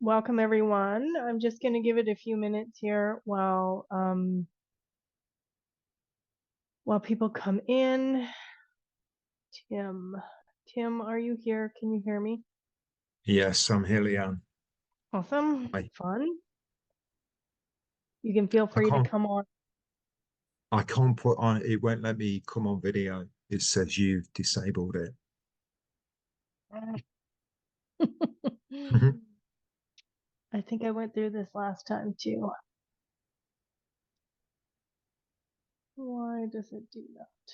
Welcome everyone. I'm just going to give it a few minutes here while people come in. Tim, are you here? Can you hear me? Yes, I'm here, Leann. Awesome. I, Fun. You can feel I free to can't come on. I can't put on it won't let me come on video. It says you've disabled it. I think I went through this last time too. Why does it do that?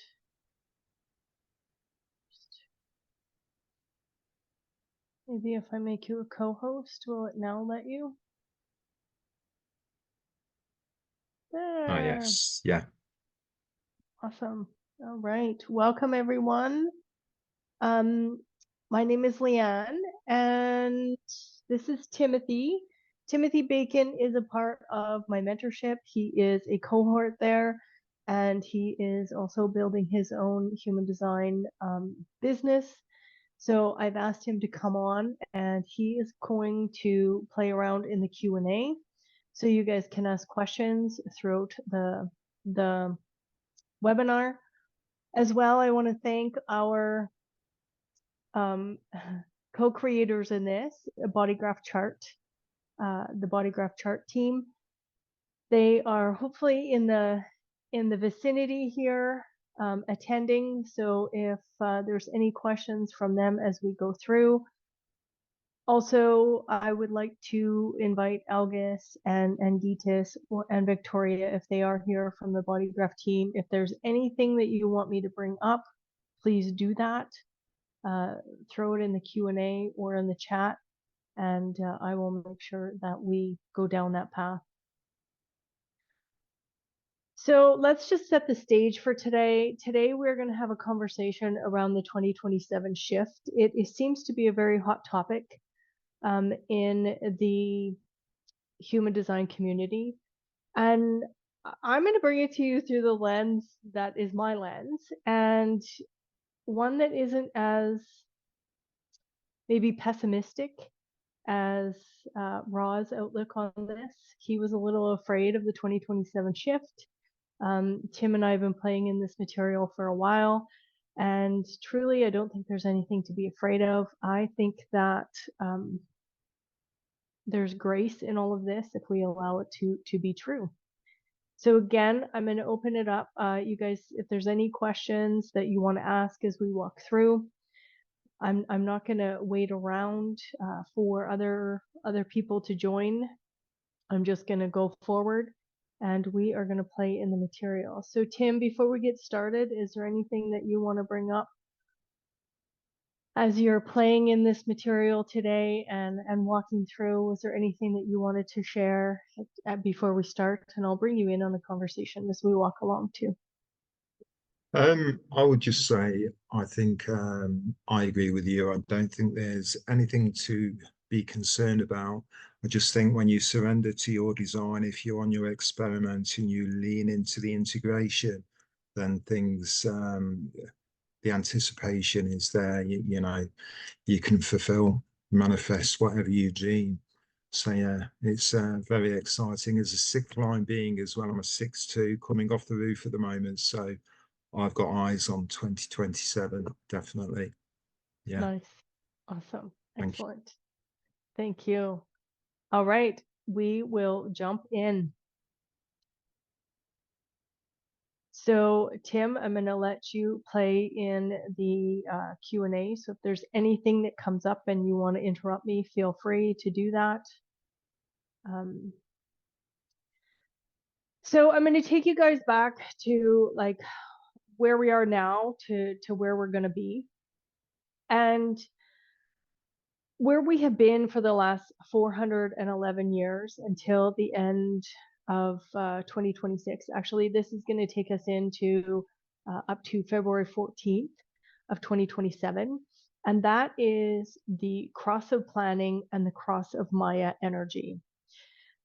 Maybe if I make you a co-host, will it now let you? Oh There. yes, yeah. Awesome. All right. Welcome everyone. Um, my name is Leann, and this is Timothy. Timothy Bacon is a part of my mentorship. He is a cohort there, and he is also building his own human design business. So I've asked him to come on, and he is going to play around in the Q&A, so you guys can ask questions throughout the webinar. As well, I want to thank our co-creators in this, Bodygraph chart, the Bodygraph chart team. They are hopefully in the vicinity here attending. So if there's any questions from them as we go through. Also, I would like to invite Algis and Gitis and Victoria, if they are here from the Bodygraph team. If there's anything that you want me to bring up, please do that. Throw it in the Q&A or in the chat, and I will make sure that we go down that path. So let's just set the stage for today. Today we're going to have a conversation around the 2027 shift. It seems to be a very hot topic in the human design community. And I'm going to bring it to you through the lens that is my lens, and one that isn't as maybe pessimistic as Ra's outlook on this. He was a little afraid of the 2027 shift. Tim and I have been playing in this material for a while, and truly, I don't think there's anything to be afraid of. I think that there's grace in all of this if we allow it to be true. So again, I'm going to open it up. You guys, if there's any questions that you want to ask as we walk through, I'm not going to wait around for other people to join. I'm just going to go forward, and we are going to play in the material. So Tim, before we get started, is there anything that you want to bring up as you're playing in this material today and walking through? Was there anything that you wanted to share before we start? And I'll bring you in on the conversation as we walk along too. I would just say I think I agree with you. I don't think there's anything to be concerned about. I just think when you surrender to your design, if you're on your experiment and you lean into the integration, then things the anticipation is there. You know, you can fulfill, manifest whatever you dream. So yeah, it's very exciting as a sixth line being as well. I'm a 6'2", coming off the roof at the moment, so I've got eyes on 2027, definitely. Yeah, Nice. Awesome. thank you. Excellent. Thank you. All right, we will jump in. So Tim, I'm going to let you play in the Q&A. So if there's anything that comes up and you want to interrupt me, feel free to do that. So I'm going to take you guys back to like where we are now to where we're going to be. And where we have been for the last 411 years until the end of 2026. Actually, this is going to take us into up to February 14th of 2027. And that is the cross of planning and the cross of Maya energy.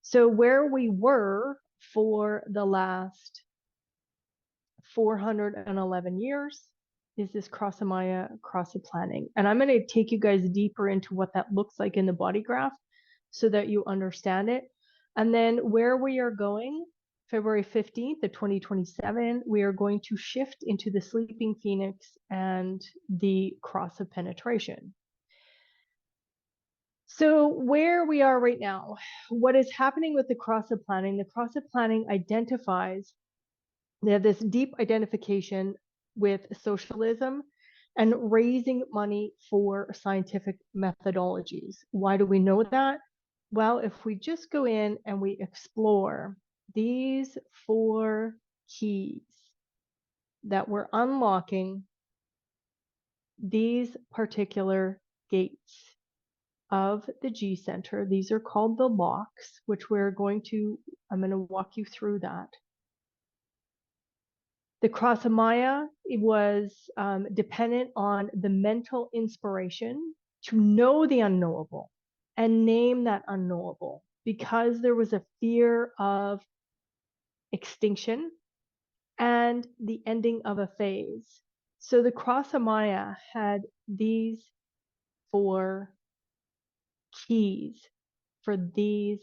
So where we were for the last 411 years is this cross of Maya, cross of planning. And I'm going to take you guys deeper into what that looks like in the body graph so that you understand it. And then where we are going, February 15th of 2027, we are going to shift into the sleeping phoenix and the cross of penetration. So where we are right now, what is happening with the cross of planning? The cross of planning identifies, they have this deep identification with socialism and raising money for scientific methodologies. Why do we know that? Well, if we just go in and we explore these 4 keys that we're unlocking these particular gates of the G center, these are called the locks, which I'm going to walk you through that. The cross of Maya, it was dependent on the mental inspiration to know the unknowable and name that unknowable, because there was a fear of extinction and the ending of a phase. So the cross of Maya had these 4 keys for these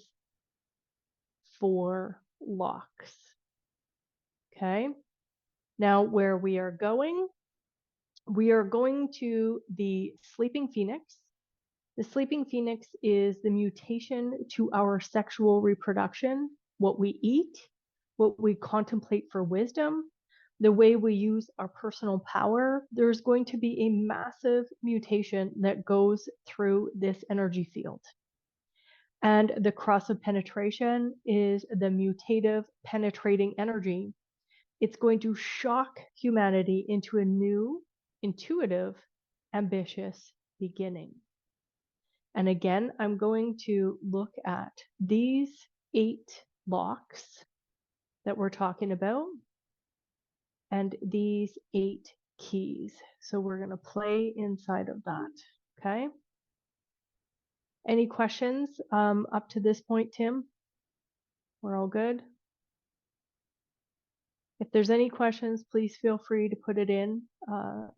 4 locks. Okay. Now, where we are going to the sleeping phoenix. The sleeping phoenix is the mutation to our sexual reproduction, what we eat, what we contemplate for wisdom, the way we use our personal power. There's going to be a massive mutation that goes through this energy field. And the cross of penetration is the mutative penetrating energy. It's going to shock humanity into a new, intuitive, ambitious beginning. And again, I'm going to look at these 8 locks that we're talking about and these 8 keys. So we're going to play inside of that. Okay. Any questions up to this point, Tim? We're all good? If there's any questions, please feel free to put it in,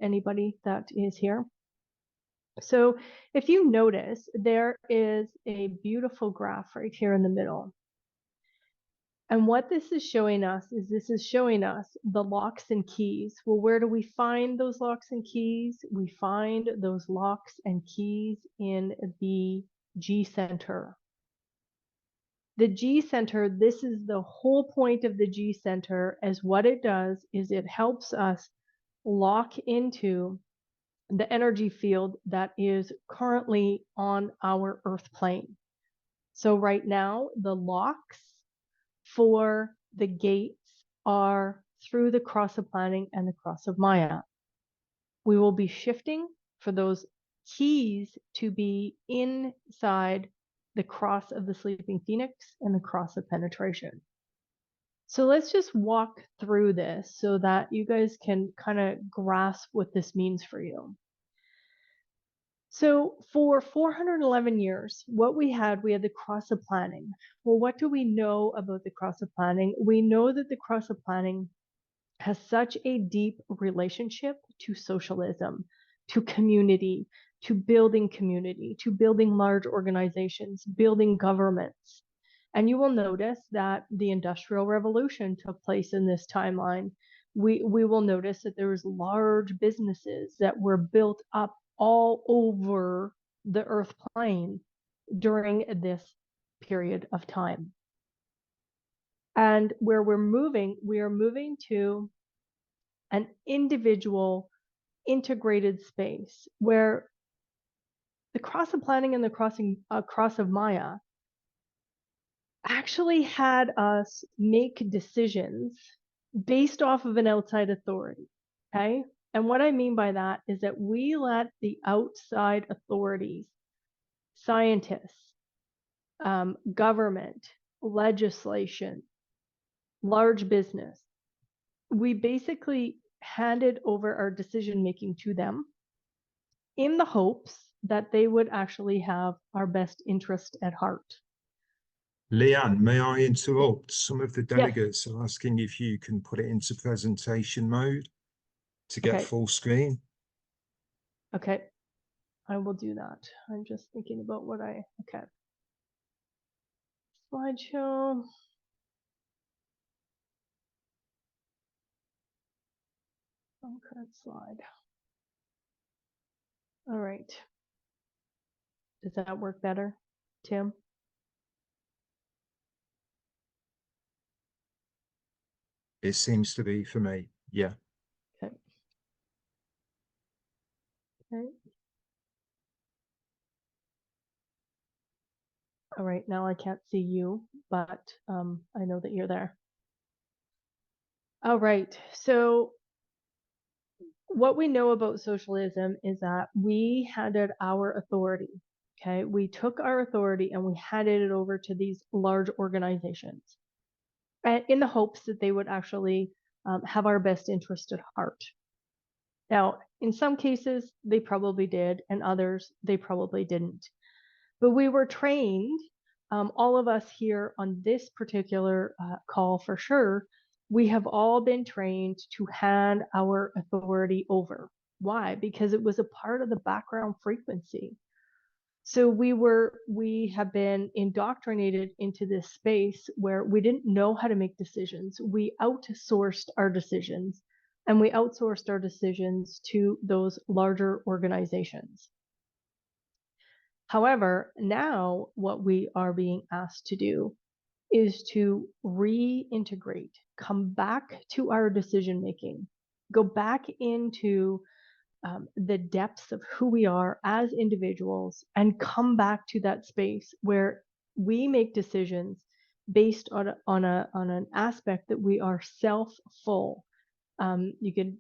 anybody that is here. So if you notice, there is a beautiful graph right here in the middle. And what this is showing us is the locks and keys. Well, where do we find those locks and keys? We find those locks and keys in the G center. The G center, this is the whole point of the G center, as what it does is it helps us lock into the energy field that is currently on our earth plane. So right now, the locks for the gates are through the cross of planning and the cross of Maya. We will be shifting for those keys to be inside the cross of the sleeping phoenix and the cross of penetration. So let's just walk through this so that you guys can kind of grasp what this means for you. So for 411 years, what we had the cross of planning. Well, what do we know about the cross of planning? We know that the cross of planning has such a deep relationship to socialism, to community, to building large organizations, building governments. And you will notice that the Industrial Revolution took place in this timeline. We will notice that there was large businesses that were built up all over the earth plane during this period of time. And where we are moving to an individual integrated space where the cross of planning and the cross of Maya actually had us make decisions based off of an outside authority. Okay. And what I mean by that is that we let the outside authorities, scientists, government, legislation, large business, we basically handed over our decision making to them in the hopes that they would actually have our best interest at heart. Leann, may I interrupt? Some of the Yes. delegates are asking if you can put it into presentation mode to get full screen. Okay, I will do that. I'm just thinking about okay. slideshow. Current slide. All right. Does that work better, Tim? It seems to be for me. Yeah. Okay. Okay. All right, now I can't see you, but I know that you're there. All right, so what we know about socialism is that we handed our authority, okay? We took our authority and we handed it over to these large organizations in the hopes that they would actually have our best interest at heart. Now, in some cases, they probably did, and others, they probably didn't. But we were trained, all of us here on this particular call for sure, we have all been trained to hand our authority over. Why? Because it was a part of the background frequency. So we have been indoctrinated into this space where we didn't know how to make decisions. We outsourced our decisions, and we outsourced our decisions to those larger organizations. However, now what we are being asked to do is to reintegrate, come back to our decision making, go back into the depths of who we are as individuals, and come back to that space where we make decisions based on an aspect that we are self-full. You could,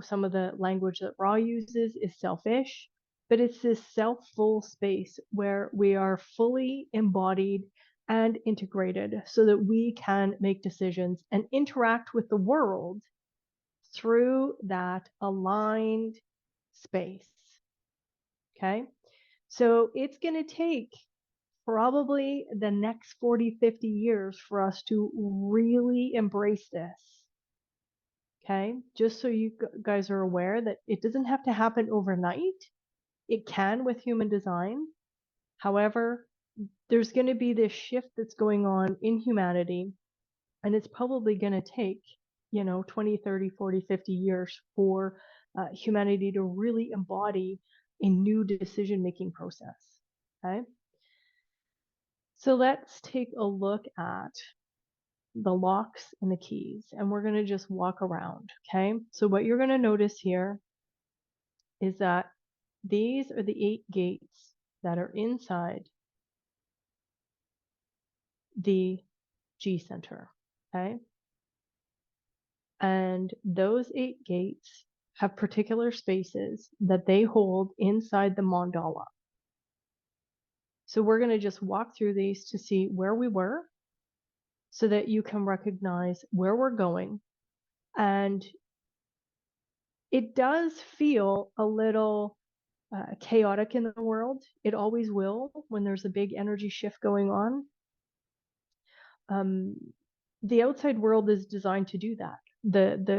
some of the language that Ra uses is selfish, but it's this self-full space where we are fully embodied and integrated so that we can make decisions and interact with the world through that aligned space. Okay. So it's going to take probably the next 40, 50 years for us to really embrace this. Okay. Just so you guys are aware that it doesn't have to happen overnight. It can with human design. However, there's going to be this shift that's going on in humanity, and it's probably going to take 20, 30, 40, 50 years for humanity to really embody a new decision making process. Okay, so let's take a look at the locks and the keys, and we're going to just walk around. Okay, so what you're going to notice here is that these are the 8 gates that are inside the G center. Okay, and those 8 gates have particular spaces that they hold inside the mandala. So we're going to just walk through these to see where we were so that you can recognize where we're going. And it does feel a little chaotic in the world. It always will when there's a big energy shift going on. The outside world is designed to do that.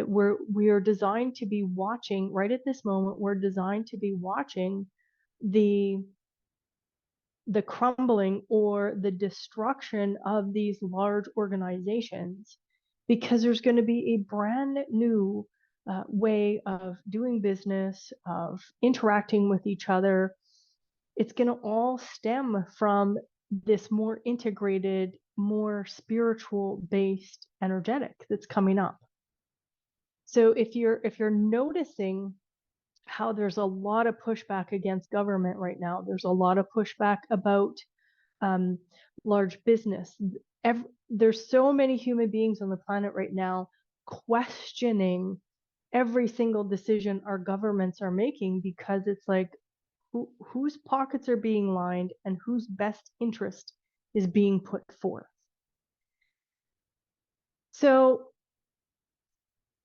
We are designed to be watching right at this moment. We're designed to be watching the crumbling or the destruction of these large organizations, because there's going to be a brand new way of doing business, of interacting with each other. It's going to all stem from this more integrated, more spiritual based energetic that's coming up. So if you're noticing how there's a lot of pushback against government right now, there's a lot of pushback about large business. There's so many human beings on the planet right now questioning every single decision our governments are making, because it's like, whose pockets are being lined and whose best interest is being put forth. So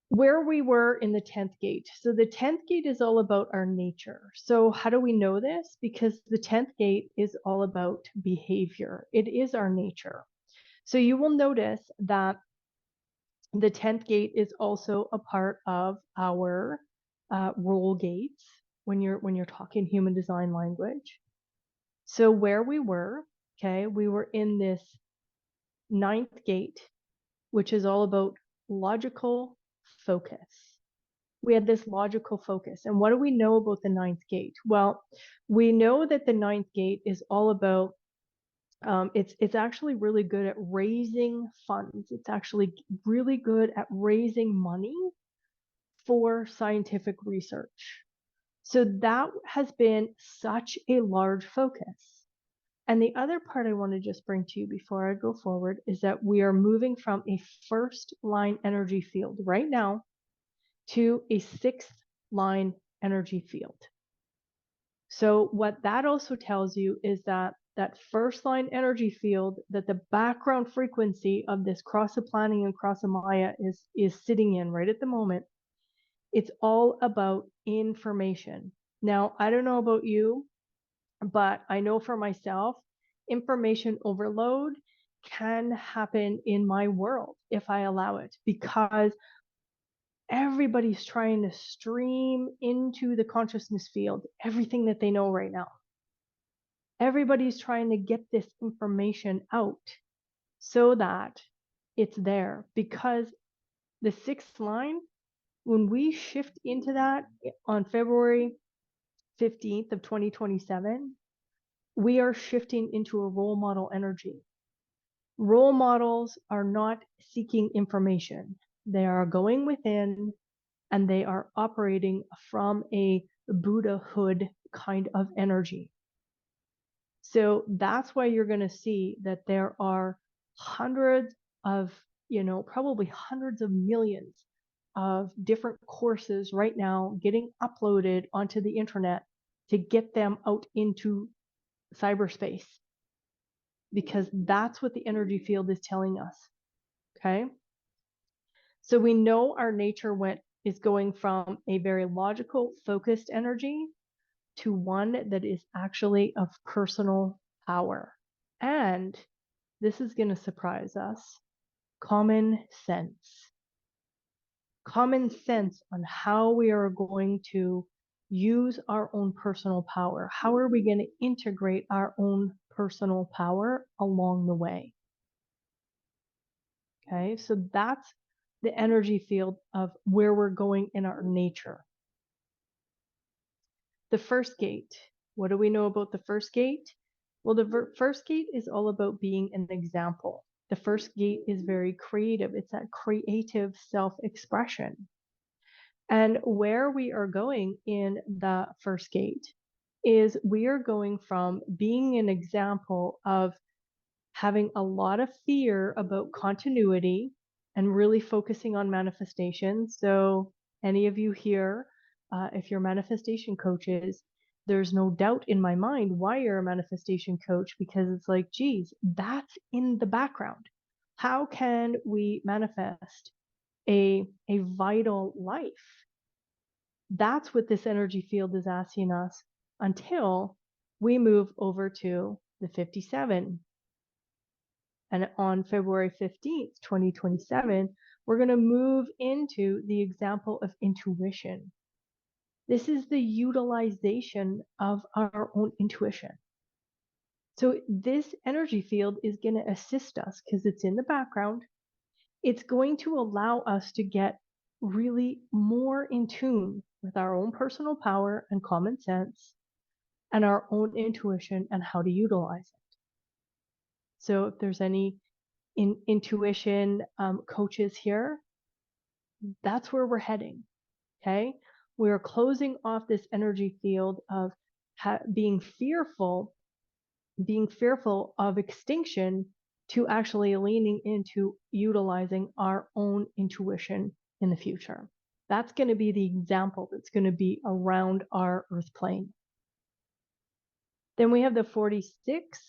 where we were in the 10th gate. So the 10th gate is all about our nature. So how do we know this? Because the 10th gate is all about behavior. It is our nature. So you will notice that the 10th gate is also a part of our role gates when you're talking human design language. So where we were, okay, we were in this ninth gate, which is all about logical focus. We had this logical focus. And what do we know about the ninth gate? Well, we know that the ninth gate is all about it's actually really good at raising funds. It's actually really good at raising money for scientific research. So that has been such a large focus. And the other part I want to just bring to you before I go forward is that we are moving from a first line energy field right now to a sixth line energy field. So what that also tells you is that that first line energy field, that the background frequency of this cross-planning and cross-Maya is sitting in right at the moment, it's all about information. Now, I don't know about you, but I know for myself, information overload can happen in my world if I allow it, because everybody's trying to stream into the consciousness field everything that they know right now. Everybody's trying to get this information out so that it's there, because the sixth line, when we shift into that on February 15th of 2027, we are shifting into a role model energy. Role models are not seeking information. They are going within and they are operating from a Buddhahood kind of energy. So that's why you're going to see that there are hundreds of, probably hundreds of millions of different courses right now getting uploaded onto the internet to get them out into cyberspace, because that's what the energy field is telling us. Okay. So we know our nature is going from a very logical, focused energy to one that is actually of personal power. And this is going to surprise us: common sense. Common sense on how we are going to use our own personal power. How are we going to integrate our own personal power along the way? Okay, so that's the energy field of where we're going in our nature. The first gate. What do we know about the first gate? Well, the first gate is all about being an example. The first gate is very creative. It's that creative self-expression. And where we are going in the first gate is we are going from being an example of having a lot of fear about continuity and really focusing on manifestation. So any of you here, if you're manifestation coaches, there's no doubt in my mind why you're a manifestation coach, because it's like, geez, that's in the background. How can we manifest a vital life? That's what this energy field is asking us until we move over to the 57. And on February 15th, 2027, we're going to move into the example of intuition. This is the utilization of our own intuition. So this energy field is going to assist us because it's in the background. It's going to allow us to get really more in tune with our own personal power and common sense and our own intuition and how to utilize it. So if there's any intuition coaches here, that's where we're heading. Okay, we're closing off this energy field of being fearful of extinction to actually leaning into utilizing our own intuition in the future. That's going to be the example that's going to be around our earth plane. Then we have the 46.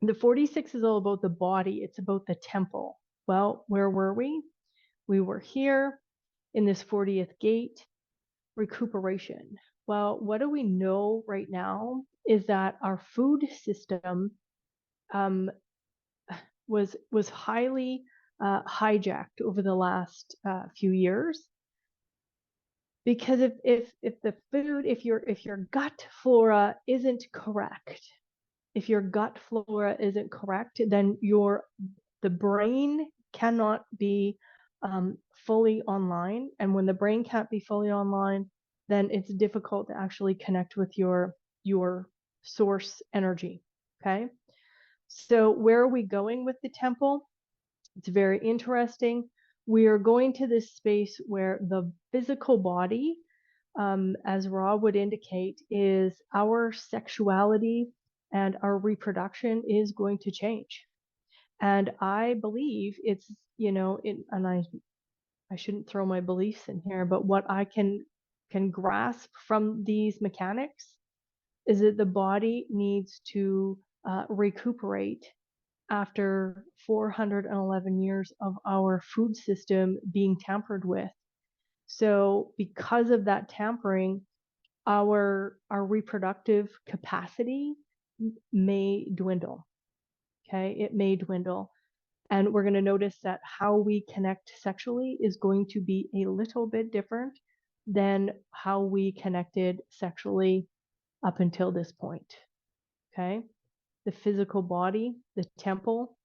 The 46 is all about the body. It's about the temple. Well, where were we? We were here in this 40th gate, recuperation. Well, what do we know right now is that our food system was highly hijacked over the last few years. Because if the food, if your gut flora isn't correct, If your gut flora isn't correct, then the brain cannot be fully online. And when the brain can't be fully online, then it's difficult to actually connect with your source energy. Okay. So where are we going with the temple? It's very interesting. We are going to this space where the physical body, as Ra would indicate, is our sexuality and our reproduction is going to change. And I believe it's, and I shouldn't throw my beliefs in here, but what I can grasp from these mechanics is that the body needs to recuperate after 411 years of our food system being tampered with. So because of that tampering, our reproductive capacity may dwindle. Okay, it may dwindle. And we're going to notice that how we connect sexually is going to be a little bit different than how we connected sexually up until this point. Okay, the physical body, the temple,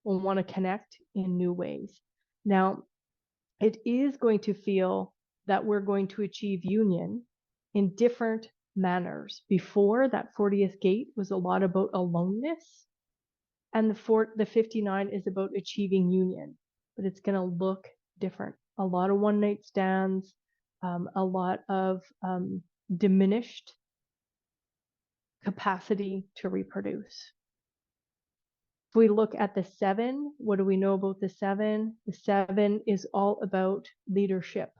will want to connect in new ways. Now, it is going to feel that we're going to achieve union in different manners. Before, that 40th gate was a lot about aloneness, and the 59 is about achieving union, but it's going to look different. A lot of one night stands, a lot of diminished capacity to reproduce. If we look at the 7, what do we know about the 7? The 7 is all about leadership.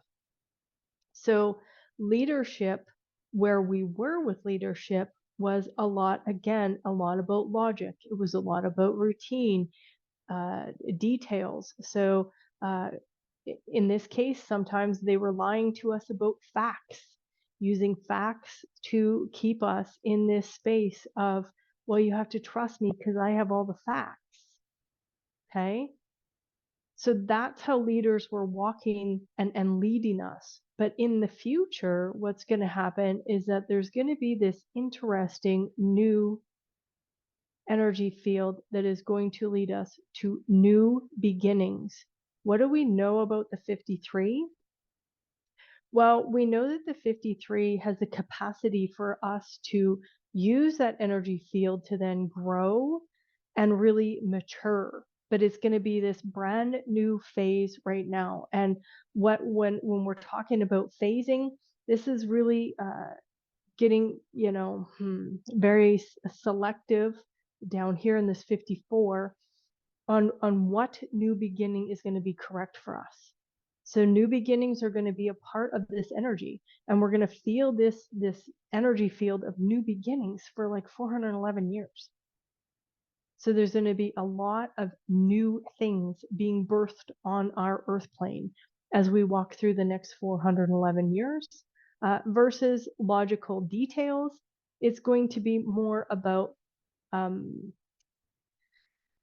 So leadership, where we were with leadership, was a lot about logic. It was a lot about routine, details. So in this case, sometimes they were lying to us about facts, using facts to keep us in this space of, well, you have to trust me because I have all the facts. Okay. So that's how leaders were walking and leading us. But in the future, what's going to happen is that there's going to be this interesting new energy field that is going to lead us to new beginnings. What do we know about the 53? Well, we know that the 53 has the capacity for us to use that energy field to then grow and really mature. But it's going to be this brand new phase right now. And when we're talking about phasing, this is really getting, very selective down here in this 54 on what new beginning is going to be correct for us. So new beginnings are going to be a part of this energy, and we're going to feel this energy field of new beginnings for like 411 years. So there's going to be a lot of new things being birthed on our earth plane as we walk through the next 411 years, versus logical details. It's going to be more about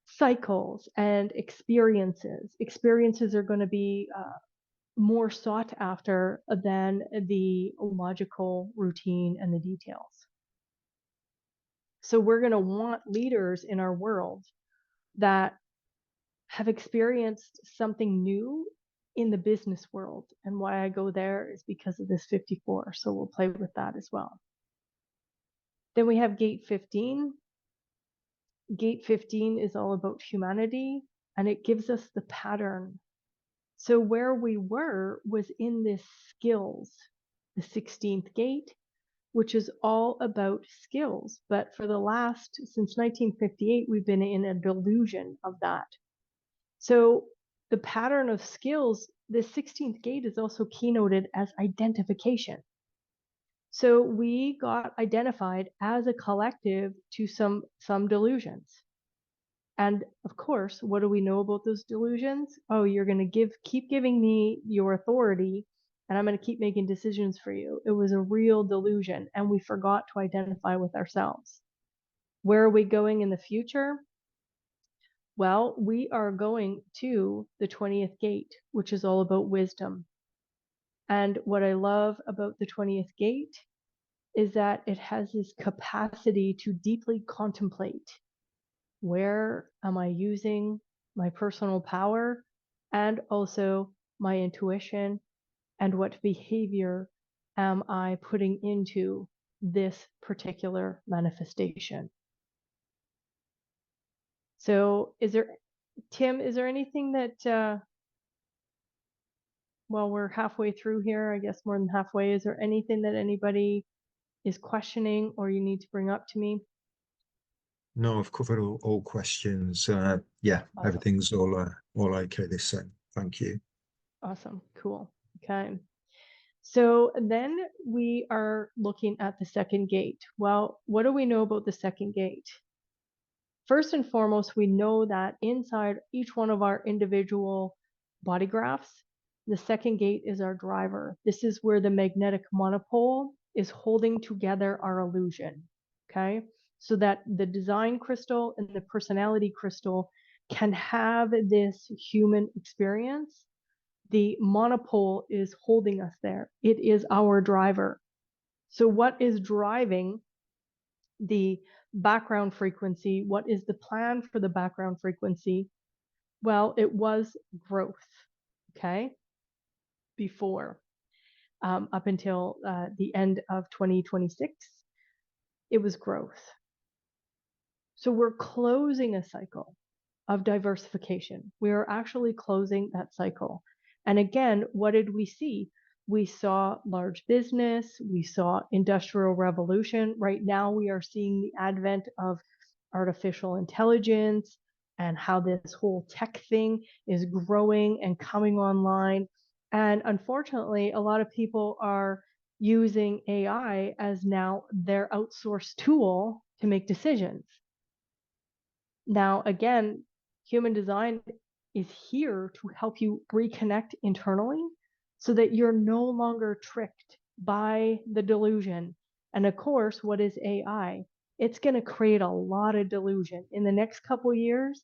cycles and experiences. Experiences are going to be more sought after than the logical routine and the details. So we're going to want leaders in our world that have experienced something new in the business world. And why I go there is because of this 54. So we'll play with that as well. Then we have gate 15. Gate 15 is all about humanity, and it gives us the pattern. So where we were was in this skills, the 16th gate, which is all about skills. But for since 1958, we've been in a delusion of that. So the pattern of skills, the 16th gate is also keynoted as identification. So we got identified as a collective to some delusions. And of course, what do we know about those delusions? Oh, you're going to keep giving me your authority, and I'm going to keep making decisions for you. It was a real delusion, and we forgot to identify with ourselves. Where are we going in the future? Well, we are going to the 20th gate, which is all about wisdom. And what I love about the 20th gate is that it has this capacity to deeply contemplate, where am I using my personal power and also my intuition, and what behavior am I putting into this particular manifestation? So Tim, is there anything that, well, we're halfway through here, I guess more than halfway, is there anything that anybody is questioning or you need to bring up to me? No, I've covered all questions. Yeah, Awesome. everything's all okay this end. Thank you. Awesome. Cool. Okay. So then we are looking at the second gate. Well, what do we know about the second gate? First and foremost, we know that inside each one of our individual body graphs, the second gate is our driver. This is where the magnetic monopole is holding together our illusion, okay? So that the design crystal and the personality crystal can have this human experience. The monopole is holding us there. It is our driver. So what is driving the background frequency? What is the plan for the background frequency? Well, it was growth, okay, before, up until the end of 2026, it was growth. So we're closing a cycle of diversification. We are actually closing that cycle. And again, what did we see? We saw large business, we saw industrial revolution. Right now, we are seeing the advent of artificial intelligence and how this whole tech thing is growing and coming online. And unfortunately, a lot of people are using AI as now their outsourced tool to make decisions. Now, again, human design is here to help you reconnect internally so that you're no longer tricked by the delusion. And of course, what is AI? It's going to create a lot of delusion. In the next couple of years,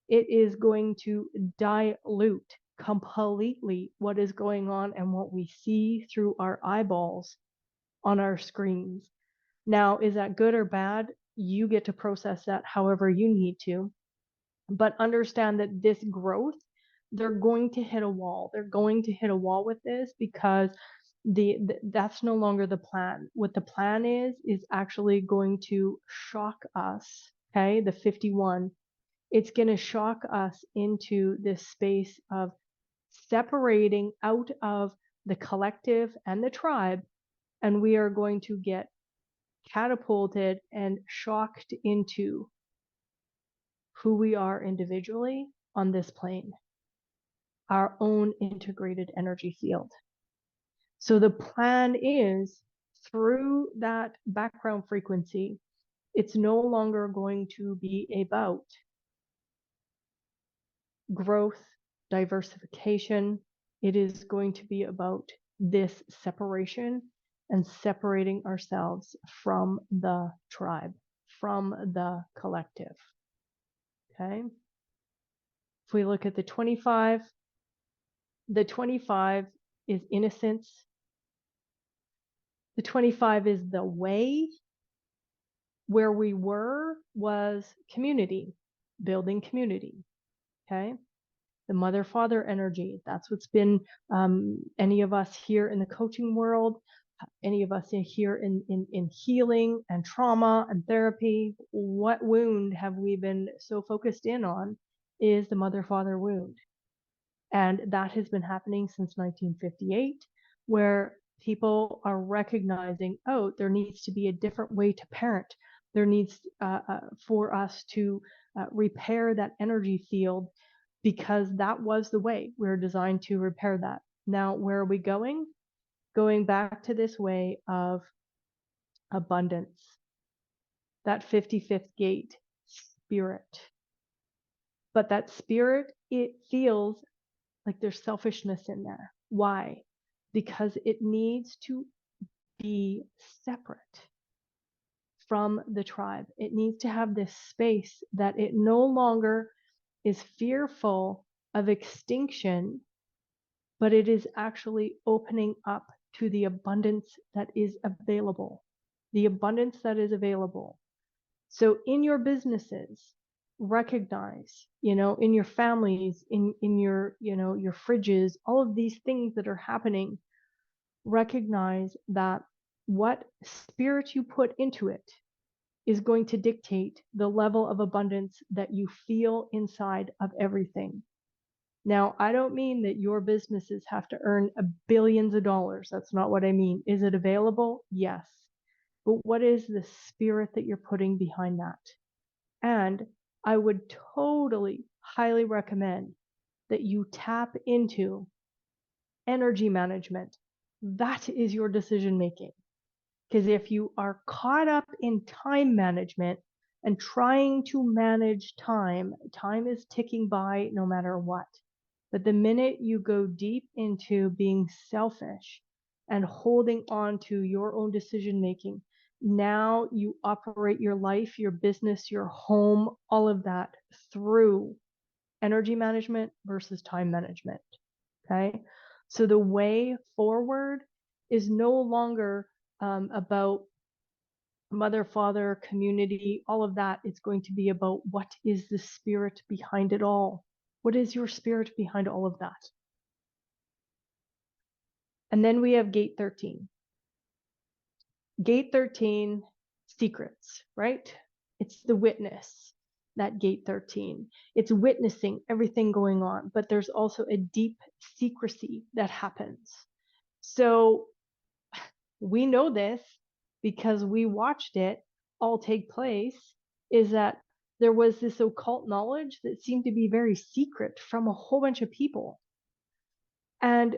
it is going to dilute completely what is going on and what we see through our eyeballs on our screens. Now, is that good or bad? You get to process that however you need to, but understand that this growth, they're going to hit a wall. They're going to hit a wall with this because that's no longer the plan. What the plan is actually going to shock us. Okay, the 51. It's going to shock us into this space of separating out of the collective and the tribe, and we are going to get catapulted and shocked into who we are individually on this plane, our own integrated energy field. So the plan is, through that background frequency, it's no longer going to be about growth, diversification. It is going to be about this separation and separating ourselves from the tribe, from the collective. Okay. If we look at the 25 is innocence. The 25 is the way. Where we were was community, building community. Okay. The mother father energy. That's what's been, any of us here in the coaching world, any of us here in healing and trauma and therapy. What wound have we been so focused in on is the mother father wound. And that has been happening since 1958, where people are recognizing, oh, there needs to be a different way to parent. There needs for us to repair that energy field, because that was the way we were designed to repair that. Now, where are we going? Going back to this way of abundance, that 55th gate, spirit. But that spirit, it feels like there's selfishness in there. Why? Because it needs to be separate from the tribe. It needs to have this space that it no longer is fearful of extinction, but it is actually opening up to the abundance that is available. the abundance that is available. So in your businesses, recognize, in your families, in your, your fridges, all of these things that are happening, recognize that what spirit you put into it is going to dictate the level of abundance that you feel inside of everything. Now, I don't mean that your businesses have to earn billions of dollars. That's not what I mean. Is it available? Yes. But what is the spirit that you're putting behind that? And I would totally highly recommend that you tap into energy management. That is your decision making. Because if you are caught up in time management and trying to manage time, time is ticking by no matter what. But the minute you go deep into being selfish and holding on to your own decision making, now you operate your life, your business, your home, all of that through energy management versus time management. Okay. So the way forward is no longer about mother, father, community, all of that. It's going to be about what is the spirit behind it all? What is your spirit behind all of that? And then we have gate 13. Gate 13, secrets, right? It's the witness, that gate 13. It's witnessing everything going on, but there's also a deep secrecy that happens. So we know this because we watched it all take place, is that there was this occult knowledge that seemed to be very secret from a whole bunch of people. And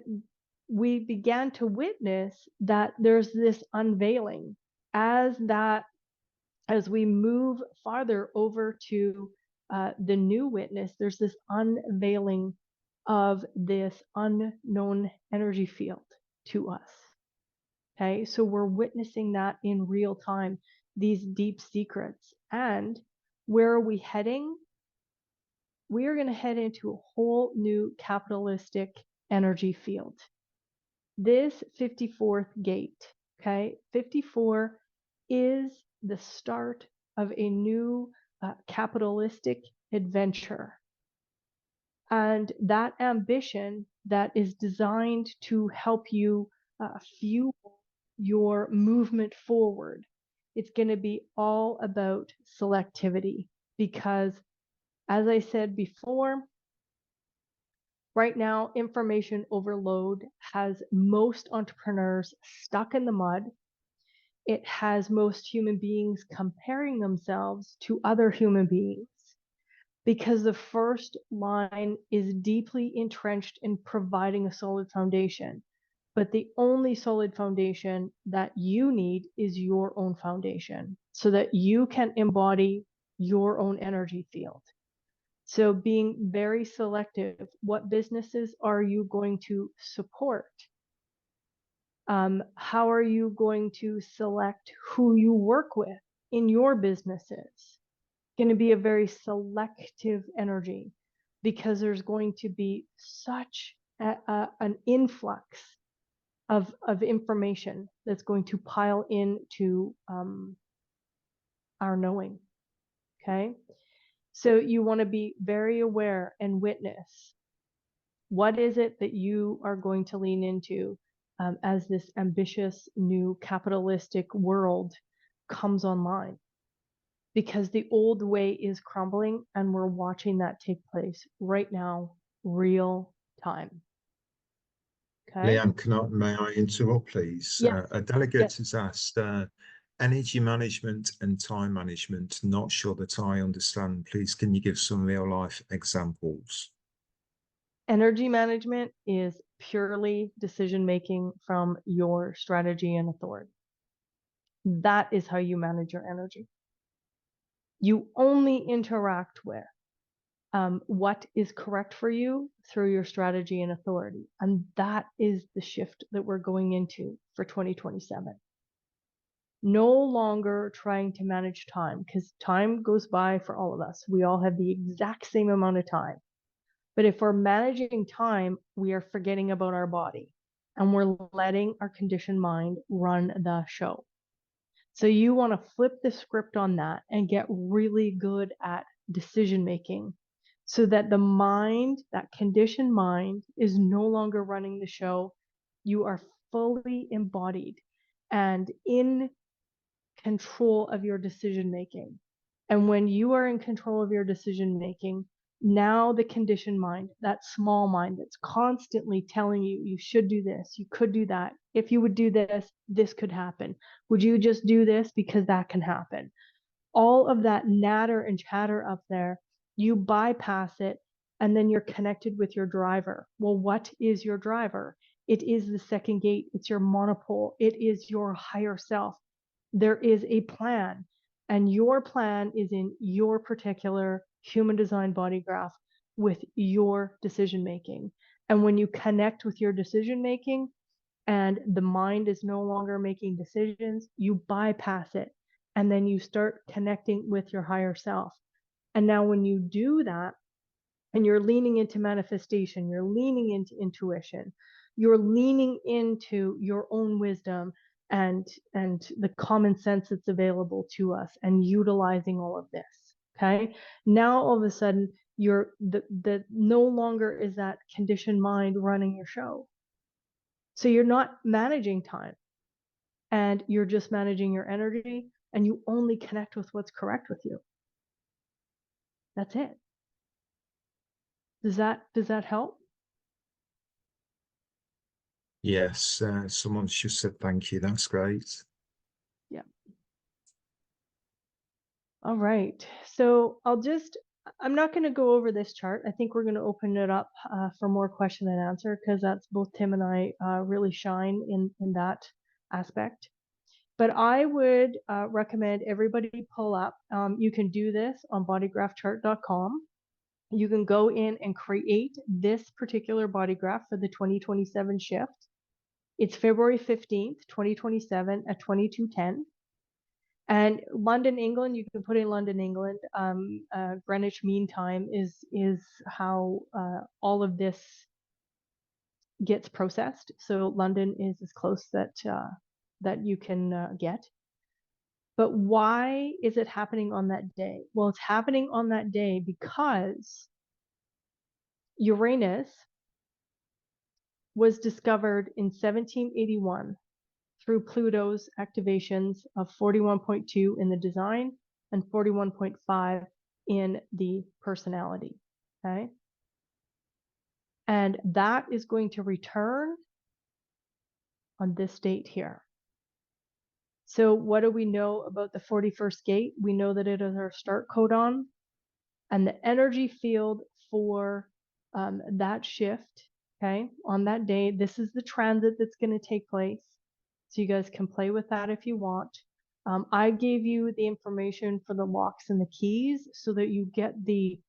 we began to witness that there's this unveiling as we move farther over to the new witness. There's this unveiling of this unknown energy field to us. Okay, so we're witnessing that in real time, these deep secrets. And where are we heading? We are going to head into a whole new capitalistic energy field. This 54th gate, okay, 54 is the start of a new capitalistic adventure. And that ambition that is designed to help you fuel your movement forward, it's going to be all about selectivity. Because, as I said before, right now, information overload has most entrepreneurs stuck in the mud. It has most human beings comparing themselves to other human beings, because the first line is deeply entrenched in providing a solid foundation. But the only solid foundation that you need is your own foundation, so that you can embody your own energy field. So being very selective, what businesses are you going to support? How are you going to select who you work with in your businesses? Going to be a very selective energy, because there's going to be such an influx of information that's going to pile into our knowing. Okay. So you want to be very aware and witness. What is it that you are going to lean into as this ambitious new capitalistic world comes online? Because the old way is crumbling, and we're watching that take place right now, real time. Okay. Leann, may I interrupt, please? Yes. A delegate Yes. has asked, energy management and time management, not sure that I understand. Please, can you give some real life examples? Energy management is purely decision making from your strategy and authority. That is how you manage your energy. You only interact with what is correct for you through your strategy and authority. And that is the shift that we're going into for 2027. No longer trying to manage time, because time goes by for all of us. We all have the exact same amount of time. But if we're managing time, we are forgetting about our body, and we're letting our conditioned mind run the show. So you want to flip the script on that and get really good at decision making so that the mind, that conditioned mind, is no longer running the show. You are fully embodied and in control of your decision making. And when you are in control of your decision making, now the conditioned mind, that small mind that's constantly telling you, you should do this, you could do that. If you would do this, this could happen. Would you just do this because that can happen? All of that natter and chatter up there, you bypass it, and then you're connected with your driver. Well, what is your driver? It is the second gate. It's your monopole. It is your higher self. There is a plan, and your plan is in your particular human design body graph with your decision making. And when you connect with your decision making and the mind is no longer making decisions, you bypass it. And then you start connecting with your higher self. And now, when you do that, and you're leaning into manifestation, you're leaning into intuition, you're leaning into your own wisdom and the common sense that's available to us and utilizing all of this. Okay. Now all of a sudden you're the no longer is that conditioned mind running your show. So you're not managing time and you're just managing your energy and you only connect with what's correct with you. That's it. Does that help? Yes, someone's just said thank you. That's great. Yeah. All right. So I'm not going to go over this chart. I think we're going to open it up for more question and answer because that's both Tim and I really shine in that aspect. But I would recommend everybody pull up. You can do this on bodygraphchart.com. You can go in and create this particular body graph for the 2027 shift. It's February 15th, 2027 at 22:10. And London, England, you can put in London, England. Greenwich Mean Time is how all of this gets processed. So London is as close that you can get. But why is it happening on that day? Well, it's happening on that day because Uranus was discovered in 1781 through Pluto's activations of 41.2 in the design and 41.5 in the personality. Okay. And that is going to return on this date here. So what do we know about the 41st gate? We know that it is our start codon, and the energy field for that shift, okay, on that day, this is the transit that's going to take place. So you guys can play with that if you want. I gave you the information for the locks and the keys so that you get the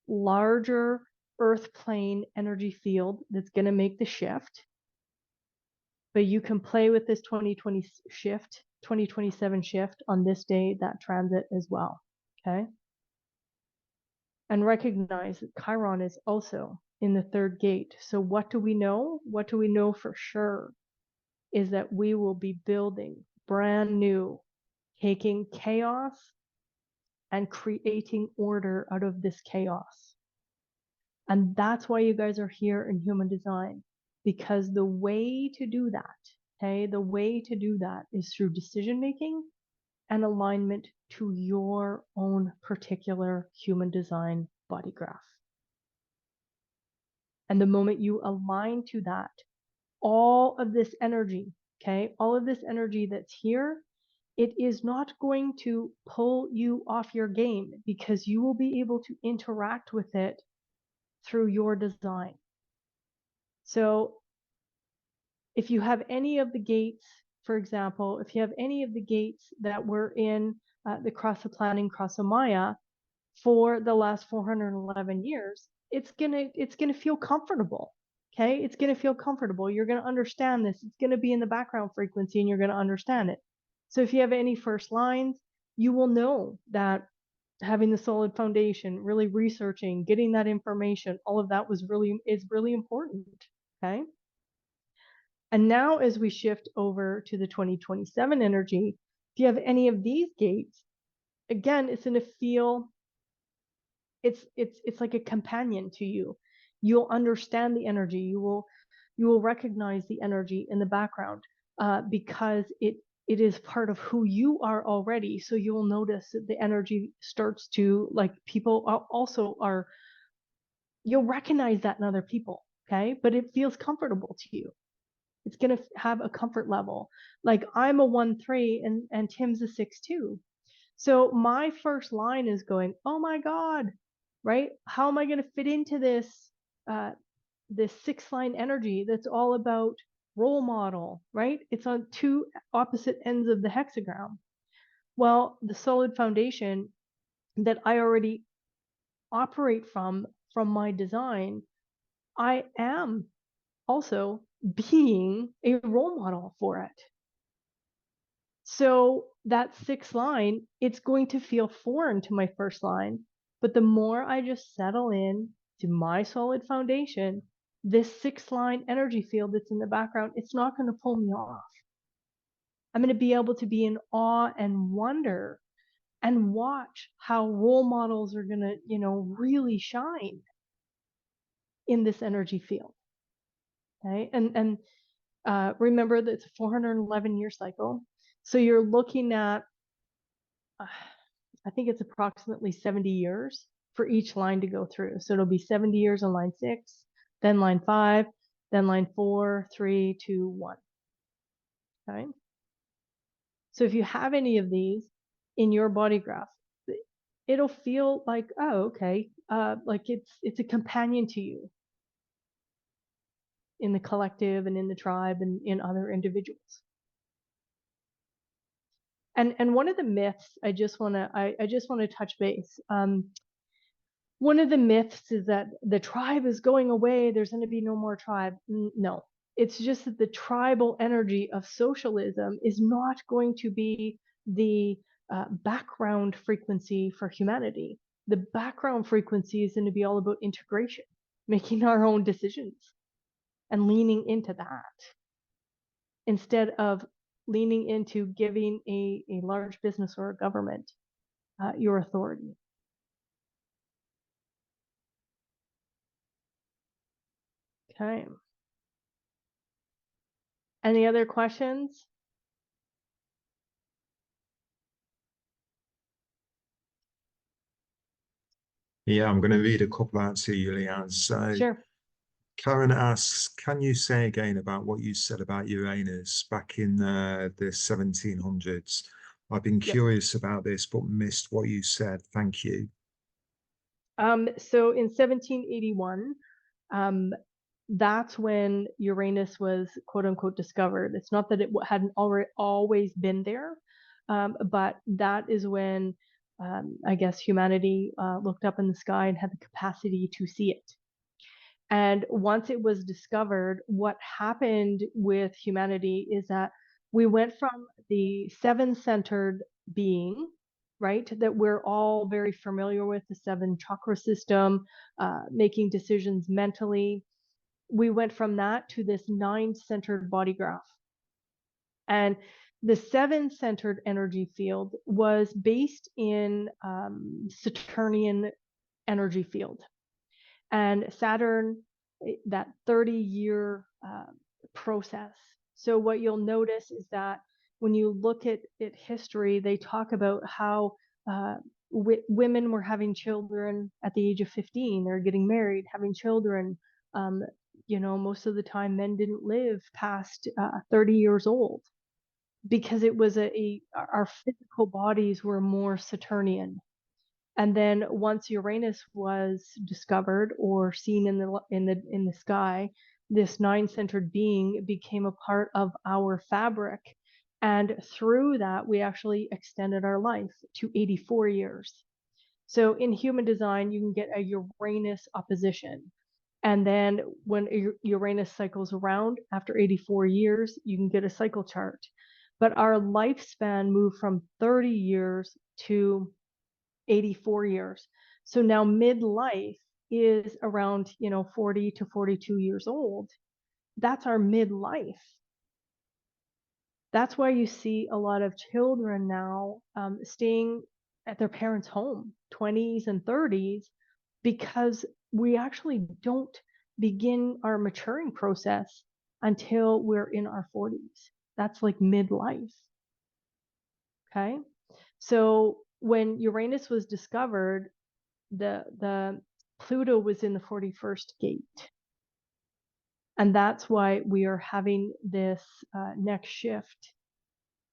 larger earth plane energy field that's going to make the shift. But you can play with this 2027 shift on this day, that transit as well. Okay. And recognize that Chiron is also in the third gate. So what do we know? What do we know for sure is that we will be building brand new, taking chaos and creating order out of this chaos. And that's why you guys are here in human design, because the way to do that, okay, the way to do that is through decision making and alignment to your own particular human design body graph. And the moment you align to that, all of this energy, okay, all of this energy that's here, it is not going to pull you off your game because you will be able to interact with it through your design. So if you have any of the gates, for example, if you have any of the gates that were in the Cross of Planning, Cross of Maya for the last 411 years, it's gonna feel comfortable. Okay, it's gonna feel comfortable. You're gonna understand this. It's gonna be in the background frequency, and you're gonna understand it. So if you have any first lines, you will know that having the solid foundation, really researching, getting that information, all of that is really important. Okay. And now as we shift over to the 2027 energy, If you have any of these gates, again, it's going to feel, it's like a companion to you. You'll understand the energy. You will recognize the energy in the background, because it is part of who you are already. So you'll notice that the energy starts to, like, people also are, you'll recognize that in other people. Okay. But it feels comfortable to you. It's going to have a comfort level. Like, I'm a 1-3 and Tim's a 6-2. So my first line is going, oh my God, right? How am I going to fit into this 6-line energy that's all about role model, right? It's on two opposite ends of the hexagram. Well, the solid foundation that I already operate from my design, I am also being a role model for it. So that 6th line, it's going to feel foreign to my first line. But the more I just settle in to my solid foundation, this 6th line energy field that's in the background, it's not going to pull me off. I'm going to be able to be in awe and wonder and watch how role models are going to, really shine in this energy field. Okay. And remember that it's a 411-year cycle. So you're looking at, I think it's approximately 70 years for each line to go through. So it'll be 70 years on line 6, then line 5, then line 4, 3, 2, 1. Okay. So if you have any of these in your body graph, it'll feel like, oh, okay, like it's a companion to you in the collective and in the tribe and in other individuals. And one of the myths I just want to touch base. One of the myths is that the tribe is going away. There's going to be no more tribe. No, it's just that the tribal energy of socialism is not going to be the background frequency for humanity. The background frequency is going to be all about integration, making our own decisions and leaning into that instead of leaning into giving a large business or a government your authority. Okay. Any other questions? Yeah, I'm going to read a couple out to you, Leanne. So Sure. Karen asks, can you say again about what you said about Uranus back in the 1700s? I've been Yep. curious about this, but missed what you said. Thank you. So in 1781, that's when Uranus was quote unquote discovered. It's not that it hadn't already always been there, but that is when I guess humanity looked up in the sky and had the capacity to see it. And once it was discovered, what happened with humanity is that we went from the 7-centered being, right, that we're all very familiar with, the 7 chakra system, making decisions mentally. We went from that to this 9-centered body graph. And the 7-centered energy field was based in Saturnian energy field. And Saturn, that 30-year process. So what you'll notice is that when you look at history, they talk about how women were having children at the age of 15. They're getting married, having children. Most of the time, men didn't live past 30 years old because it was our physical bodies were more Saturnian. And then once Uranus was discovered or seen in the sky, this 9-centered being became a part of our fabric. And through that, we actually extended our life to 84 years. So in human design, you can get a Uranus opposition. And then when Uranus cycles around after 84 years, you can get a cycle chart. But our lifespan moved from 30 years to 84 years. So now midlife is around, 40 to 42 years old. That's our midlife. That's why you see a lot of children now staying at their parents' home, 20s and 30s, because we actually don't begin our maturing process until we're in our 40s. That's like midlife. Okay. So when Uranus was discovered, the Pluto was in the 41st gate. And that's why we are having this next shift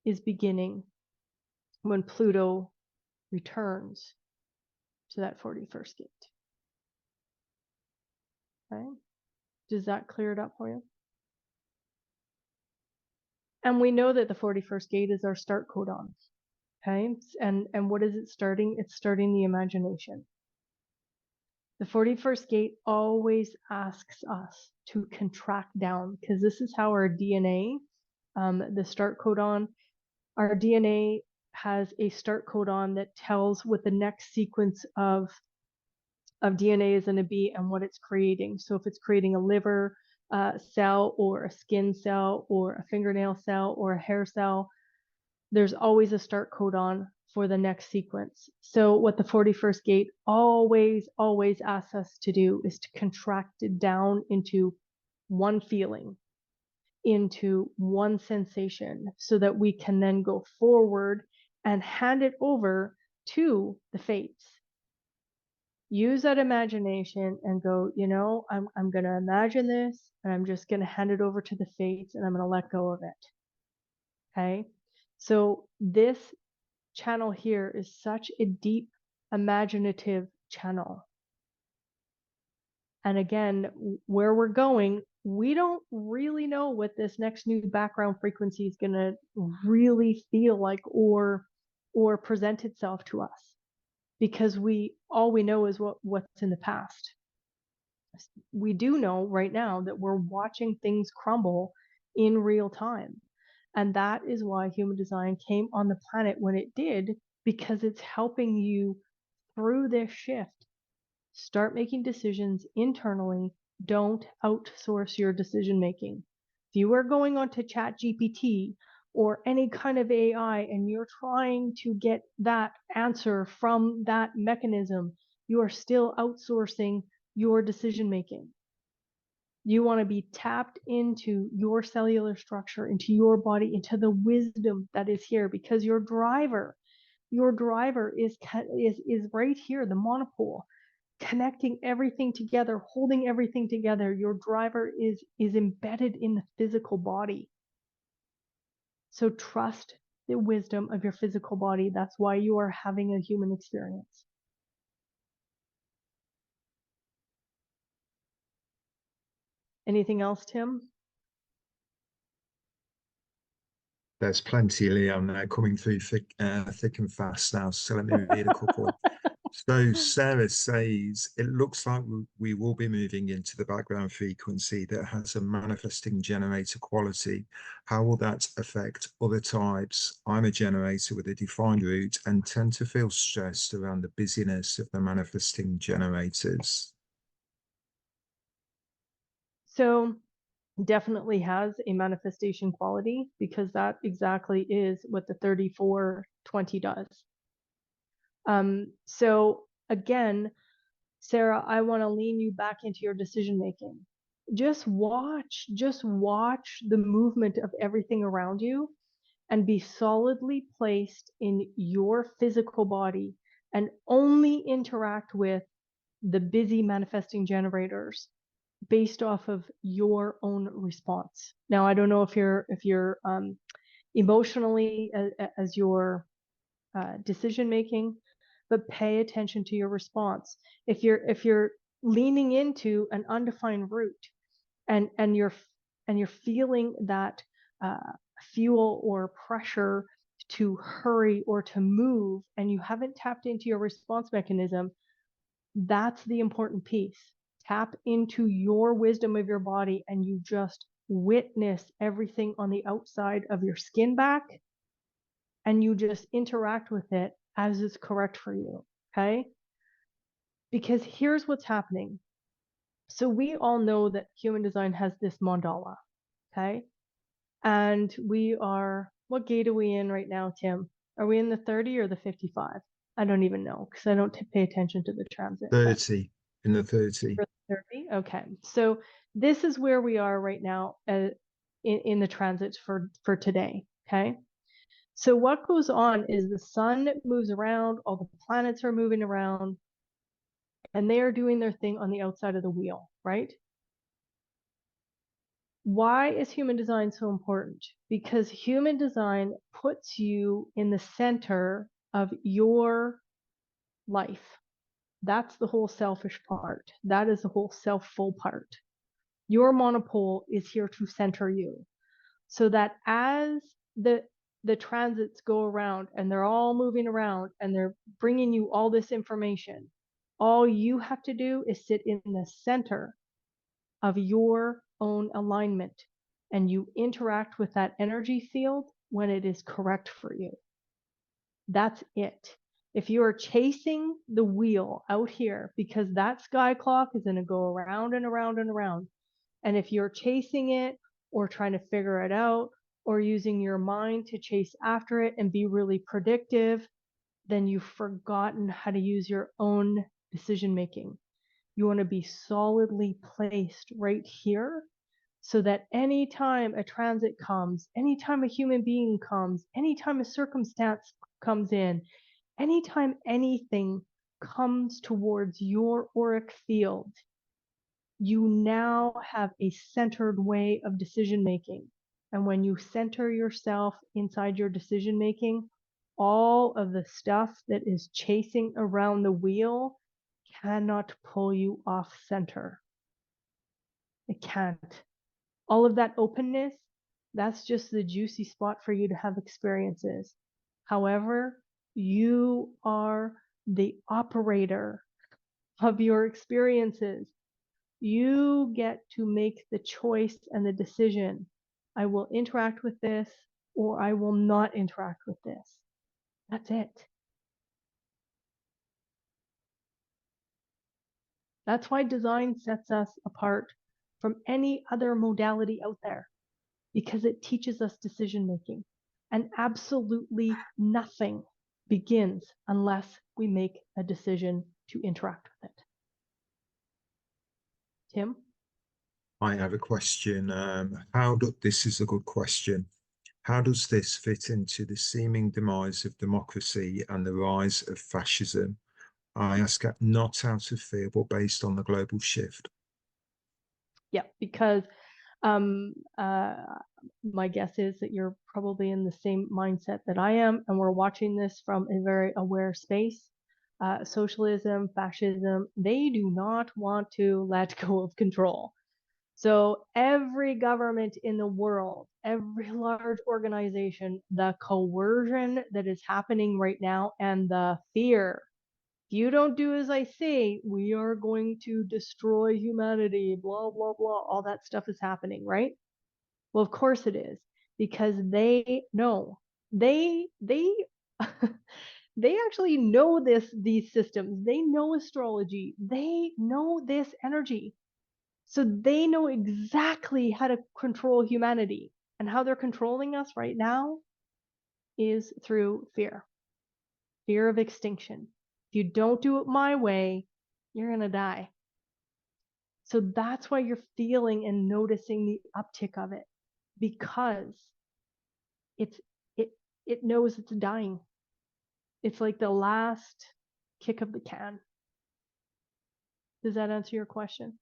is beginning when Pluto returns to that 41st gate. Okay. Does that clear it up for you? And we know that the 41st gate is our start codon. Okay. And what is it starting? It's starting the imagination. The 41st gate always asks us to contract down, because this is how our DNA, the start codon, our DNA has a start codon that tells what the next sequence of DNA is going to be and what it's creating. So if it's creating a liver cell or a skin cell or a fingernail cell or a hair cell, there's always a start codon for the next sequence. So what the 41st gate always asks us to do is to contract it down into one feeling, into one sensation, so that we can then go forward and hand it over to the fates. Use that imagination and go, you know, I'm going to imagine this and I'm just going to hand it over to the fates and I'm going to let go of it. Okay. So this channel here is such a deep imaginative channel. And again, where we're going, we don't really know what this next new background frequency is going to really feel like or present itself to us, because all we know is what's in the past. We do know right now that we're watching things crumble in real time. And that is why human design came on the planet when it did, because it's helping you through this shift. Start making decisions internally. Don't outsource your decision making. If you are going onto ChatGPT or any kind of AI and you're trying to get that answer from that mechanism, you are still outsourcing your decision making. You want to be tapped into your cellular structure, into your body, into the wisdom that is here, because your driver is right here, the monopole, connecting everything together, holding everything together. Your driver is embedded in the physical body. So trust the wisdom of your physical body. That's why you are having a human experience. Anything else, Tim? There's plenty, Leanne, coming through thick and fast now. So let me read a couple. So Sarah says, it looks like we will be moving into the background frequency that has a manifesting generator quality. How will that affect other types? I'm a generator with a defined route and tend to feel stressed around the busyness of the manifesting generators. So definitely has a manifestation quality, because that exactly is what the 3420 does. So again, Sarah, I want to lean you back into your decision making. Just watch the movement of everything around you and be solidly placed in your physical body, and only interact with the busy manifesting generators based off of your own response. Now, I don't know if you're emotionally as your decision making, but pay attention to your response. If you're leaning into an undefined route and you're feeling that fuel or pressure to hurry or to move, and you haven't tapped into your response mechanism, that's the important piece. Tap into your wisdom of your body and you just witness everything on the outside of your skin back, and you just interact with it as is correct for you. Okay? Because here's what's happening. So we all know that human design has this mandala. Okay? And we are, what gate are we in right now, Tim? Are we in the 30 or the 55? I don't even know because I don't pay attention to the transit. 30, in the 30. 30? Okay. So this is where we are right now in the transits for today. Okay. So what goes on is the sun moves around, all the planets are moving around, and they are doing their thing on the outside of the wheel, right? Why is human design so important? Because human design puts you in the center of your life. That's the whole selfish part. That is the whole self-full part. Your monopole is here to center you, so that as the transits go around and they're all moving around and they're bringing you all this information, all you have to do is sit in the center of your own alignment, and you interact with that energy field when it is correct for you. That's it. If you are chasing the wheel out here, because that sky clock is going to go around and around and around, and if you're chasing it or trying to figure it out or using your mind to chase after it and be really predictive, then you've forgotten how to use your own decision making. You want to be solidly placed right here so that anytime a transit comes, anytime a human being comes, anytime a circumstance comes in, anytime anything comes towards your auric field, you now have a centered way of decision making. And when you center yourself inside your decision making, all of the stuff that is chasing around the wheel cannot pull you off center. It can't. All of that openness, that's just the juicy spot for you to have experiences. However, you are the operator of your experiences. You get to make the choice and the decision. I will interact with this or I will not interact with this. That's it. That's why design sets us apart from any other modality out there, because it teaches us decision making. And absolutely nothing begins unless we make a decision to interact with it. Tim? I have a question. This is a good question. How does this fit into the seeming demise of democracy and the rise of fascism? I ask it not out of fear, but based on the global shift. Yeah, because um, uh, my guess is that you're probably in the same mindset that I am, and we're watching this from a very aware space. Socialism, fascism, they do not want to let go of control. So every government in the world, every large organization, the coercion that is happening right now and the fear, if you don't do as I say, we are going to destroy humanity, blah, blah, blah, all that stuff is happening, right? Well, of course it is, because they know. They they actually know these systems. They know astrology. They know this energy. So they know exactly how to control humanity. And how they're controlling us right now is through fear. Fear of extinction. If you don't do it my way, you're going to die. So that's why you're feeling and noticing the uptick of it, because it's it knows it's dying. It's like the last kick of the can. Does that answer your question?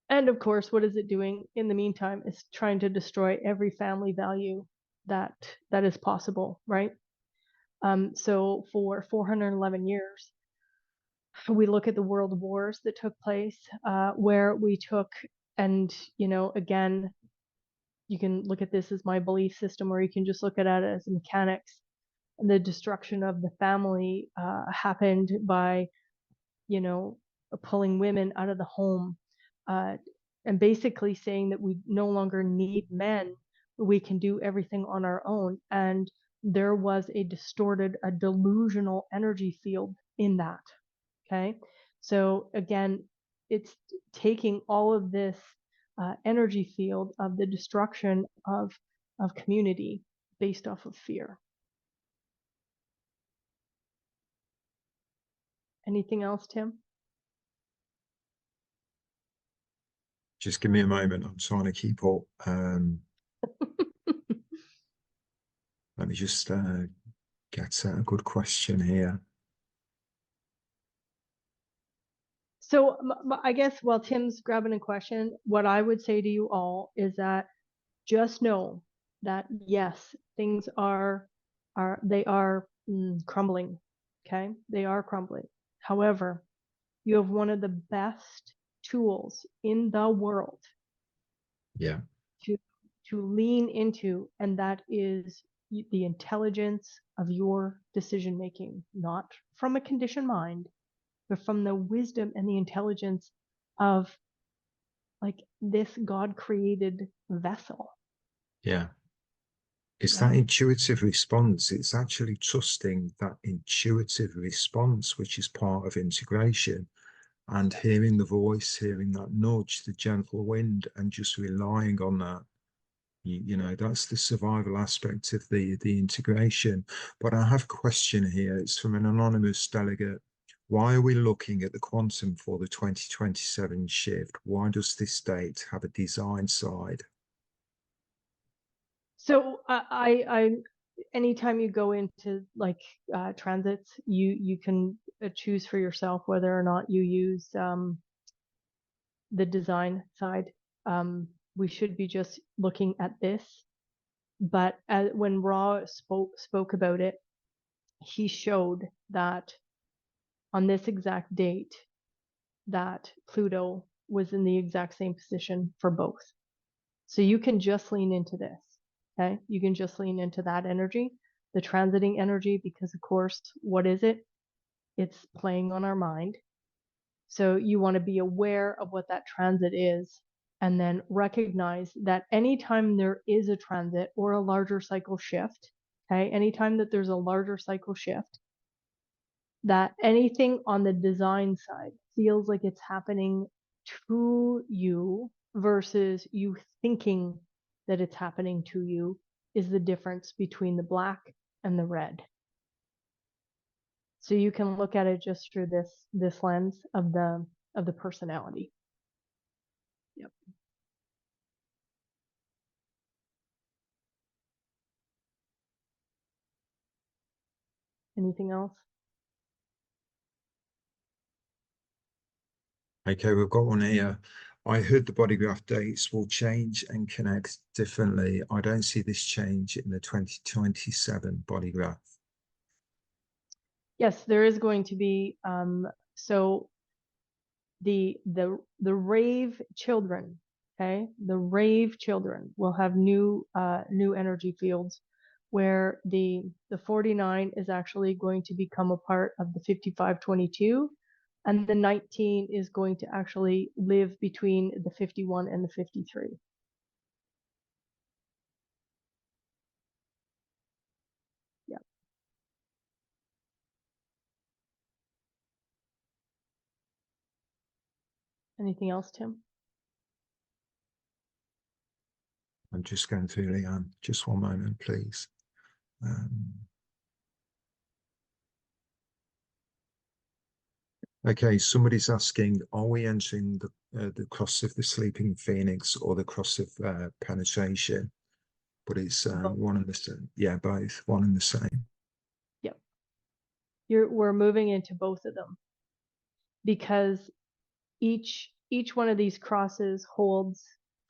And of course, what is it doing in the meantime is trying to destroy every family value that is possible, right? So for 411 years, we look at the world wars that took place, where we took, and again, you can look at this as my belief system, or you can just look at it as mechanics. The destruction of the family happened by, pulling women out of the home, uh, and basically saying that we no longer need men. We can do everything on our own. And there was a delusional energy field in that. Okay. So again, it's taking all of this energy field of the destruction of community based off of fear. Anything else, Tim? Just give me a moment. I'm trying to keep up. Let me just get a good question here. So I guess while Tim's grabbing a question, what I would say to you all is that just know that yes, things are crumbling. Okay, they are crumbling. However, you have one of the best tools in the world Yeah. to lean into, and that is the intelligence of your decision making, not from a conditioned mind, but from the wisdom and the intelligence of like this God created vessel. Yeah. It's Yeah. that intuitive response. It's actually trusting that intuitive response, which is part of integration, and hearing the voice, hearing that nudge, the gentle wind, and just relying on that. You know, that's the survival aspect of the integration. But I have a question here. It's from an anonymous delegate. Why are we looking at the quantum for the 2027 shift? Why does this date have a design side? So I anytime you go into like transits, you can choose for yourself whether or not you use the design side. We should be just looking at this, but when Ra spoke about it, he showed that on this exact date that Pluto was in the exact same position for both. So you can just lean into this. Okay. You can just lean into that energy, the transiting energy, because of course, what is it? It's playing on our mind. So you want to be aware of what that transit is and then recognize that anytime there is a transit or a larger cycle shift, okay, anytime that there's a larger cycle shift, that anything on the design side feels like it's happening to you versus you thinking that it's happening to you is the difference between the black and the red. So you can look at it just through this lens of the personality. Yep. Anything else? Okay, we've got one here. I heard the bodygraph dates will change and connect differently. I don't see this change in the 2027 bodygraph. Yes, there is going to be so the rave children, okay, the rave children will have new energy fields where the 49 is actually going to become a part of the 5522, and the 19 is going to actually live between the 51 and the 53. Yeah. Anything else, Tim? I'm just going through Leann. Just one moment, please. Okay, somebody's asking, are we entering the cross of the sleeping phoenix or the cross of penetration? But it's one and the same. Yeah, both, one and the same. Yep. We're moving into both of them because each one of these crosses holds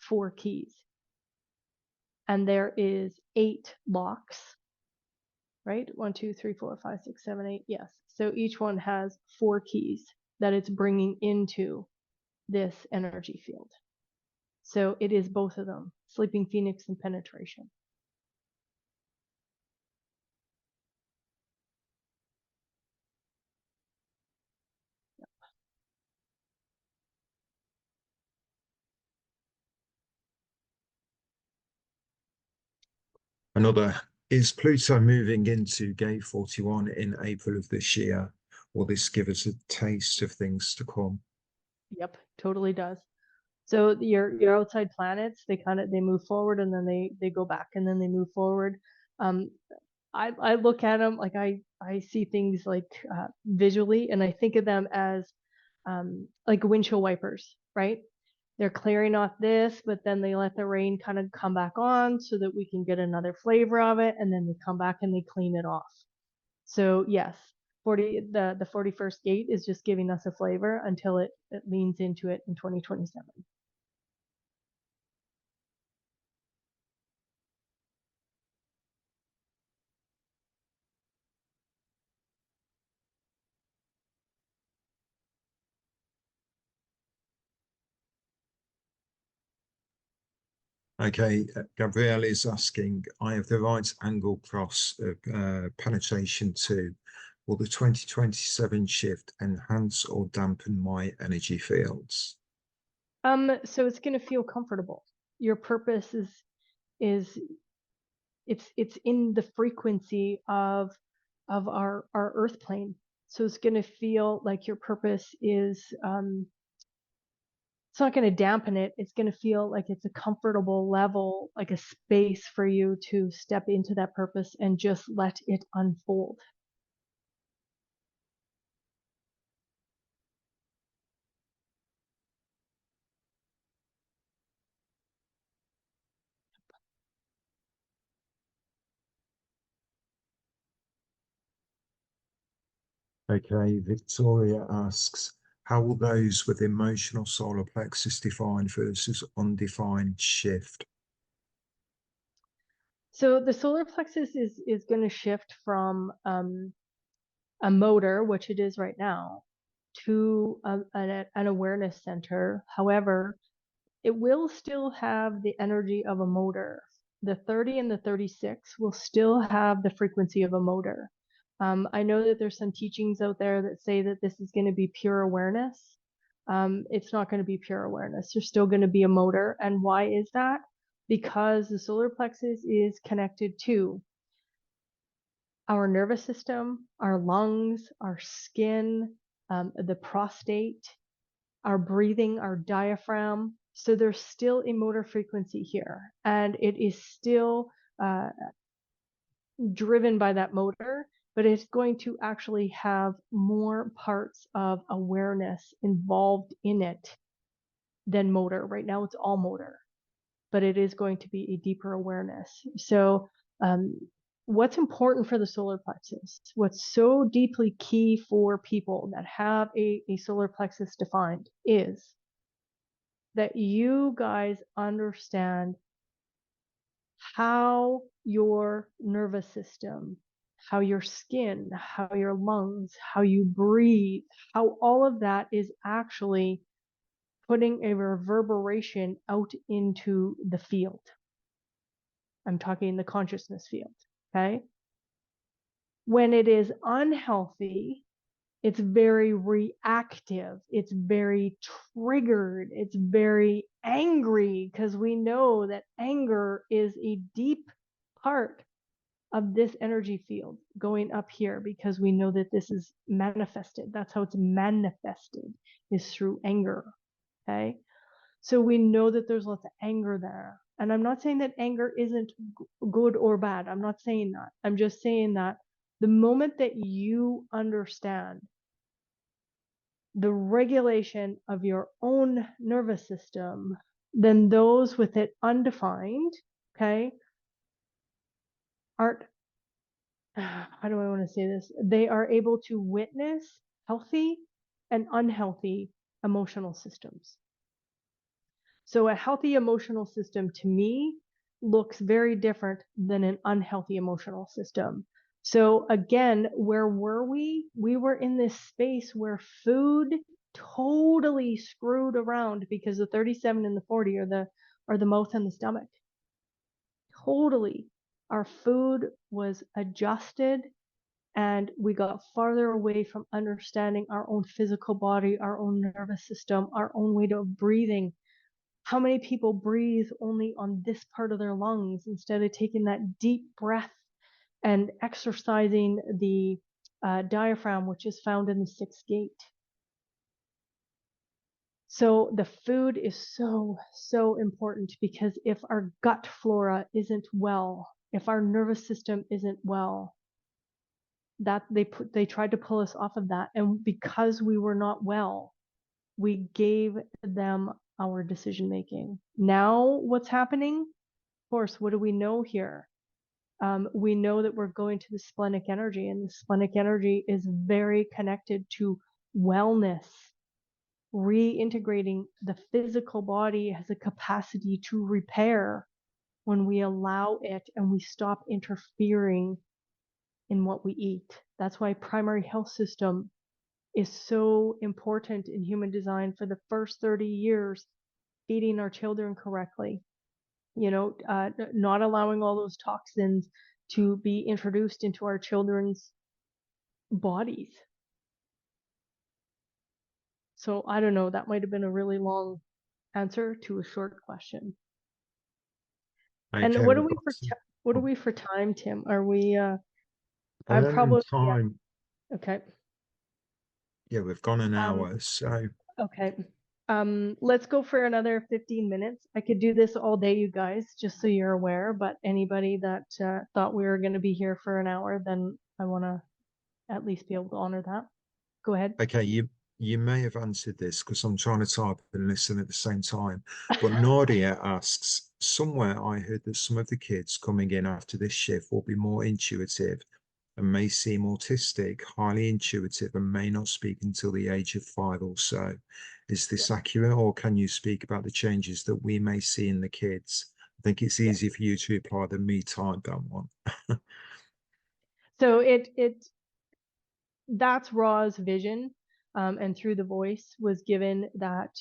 4 keys, and there is 8 locks, right? 1, 2, 3, 4, 5, 6, 7, 8. Yes. So each one has 4 keys that it's bringing into this energy field. So it is both of them, sleeping phoenix and penetration. Another, is Pluto moving into gate 41 in April of this year? Will this give us a taste of things to come? Yep, totally does. So your outside planets, they move forward and then they go back and then they move forward. Um, I look at them like I see things like visually, and I think of them as like windshield wipers, right? They're clearing off this, but then they let the rain kind of come back on so that we can get another flavor of it, and then they come back and they clean it off. So yes, the 41st gate is just giving us a flavor until it leans into it in 2027. Okay, Gabrielle is asking, I have the right angle cross penetration to. Will the 2027 shift enhance or dampen my energy fields? So it's going to feel comfortable. Your purpose is it's in the frequency of our earth plane. So it's going to feel like your purpose is it's not going to dampen it. It's going to feel like it's a comfortable level, like a space for you to step into that purpose and just let it unfold. Okay, Victoria asks, how will those with emotional solar plexus defined versus undefined shift? So the solar plexus is going to shift from a motor, which it is right now, to an awareness center. However, it will still have the energy of a motor. The 30 and the 36 will still have the frequency of a motor. I know that there's some teachings out there that say that this is going to be pure awareness. It's not going to be pure awareness. There's still going to be a motor. And why is that? Because the solar plexus is connected to our nervous system, our lungs, our skin, the prostate, our breathing, our diaphragm. So there's still a motor frequency here, and it is still uh, driven by that motor, but it's going to actually have more parts of awareness involved in it than motor. Right now, it's all motor, but it is going to be a deeper awareness. So, what's important for the solar plexus, what's so deeply key for people that have a solar plexus defined is that you guys understand how your nervous system, how your skin, how your lungs, how you breathe, how all of that is actually putting a reverberation out into the field. I'm talking the consciousness field. Okay. When it is unhealthy, it's very reactive. It's very triggered. It's very angry because we know that anger is a deep part of this energy field going up here because we know that this is manifested. That's how it's manifested is through anger. Okay. So we know that there's lots of anger there. And I'm not saying that anger isn't good or bad. I'm not saying that. I'm just saying that the moment that you understand the regulation of your own nervous system, then those with it undefined, okay, aren't, how do I want to say this? They are able to witness healthy and unhealthy emotional systems. So a healthy emotional system to me looks very different than an unhealthy emotional system. So again, where were we? We were in this space where food totally screwed around because the 37 and the 40 are the mouth and the stomach. Totally. Our food was adjusted and we got farther away from understanding our own physical body, our own nervous system, our own way of breathing. How many people breathe only on this part of their lungs instead of taking that deep breath and exercising the diaphragm, which is found in the sixth gate? So the food is so important, because if our gut flora isn't well, if our nervous system isn't well, that they tried to pull us off of that. And because we were not well, we gave them our decision making. Now what's happening? Of course, what do we know here? We know that we're going to the splenic energy, and the splenic energy is very connected to wellness. Reintegrating the physical body has a capacity to repair when we allow it and we stop interfering in what we eat. That's why primary health system is so important in human design. For the first 30 years, feeding our children correctly, not allowing all those toxins to be introduced into our children's bodies. So I don't know, that might have been a really long answer to a short question. And Okay, what are we've we got for some what are we for time, Tim? Are we I'm and probably, yeah, time. okay. Yeah, we've gone an Um hour, so okay. Let's go for another 15 minutes. I could do this all day, you guys, just so you're aware, but anybody that thought we were going to be here for an hour, then I want to at least be able to honor that. Go ahead. okay, you may have answered this because I'm trying to type and listen at the same time. But Nadia asks, somewhere I heard that some of the kids coming in after this shift will be more intuitive and may seem autistic, highly intuitive, and may not speak until the age of 5 or so. Is Yeah. this accurate, or can you speak about the changes that we may see in the kids? I think it's Yeah. easy for you to reply than me type that one. So that's Ra's vision, and through the voice was given that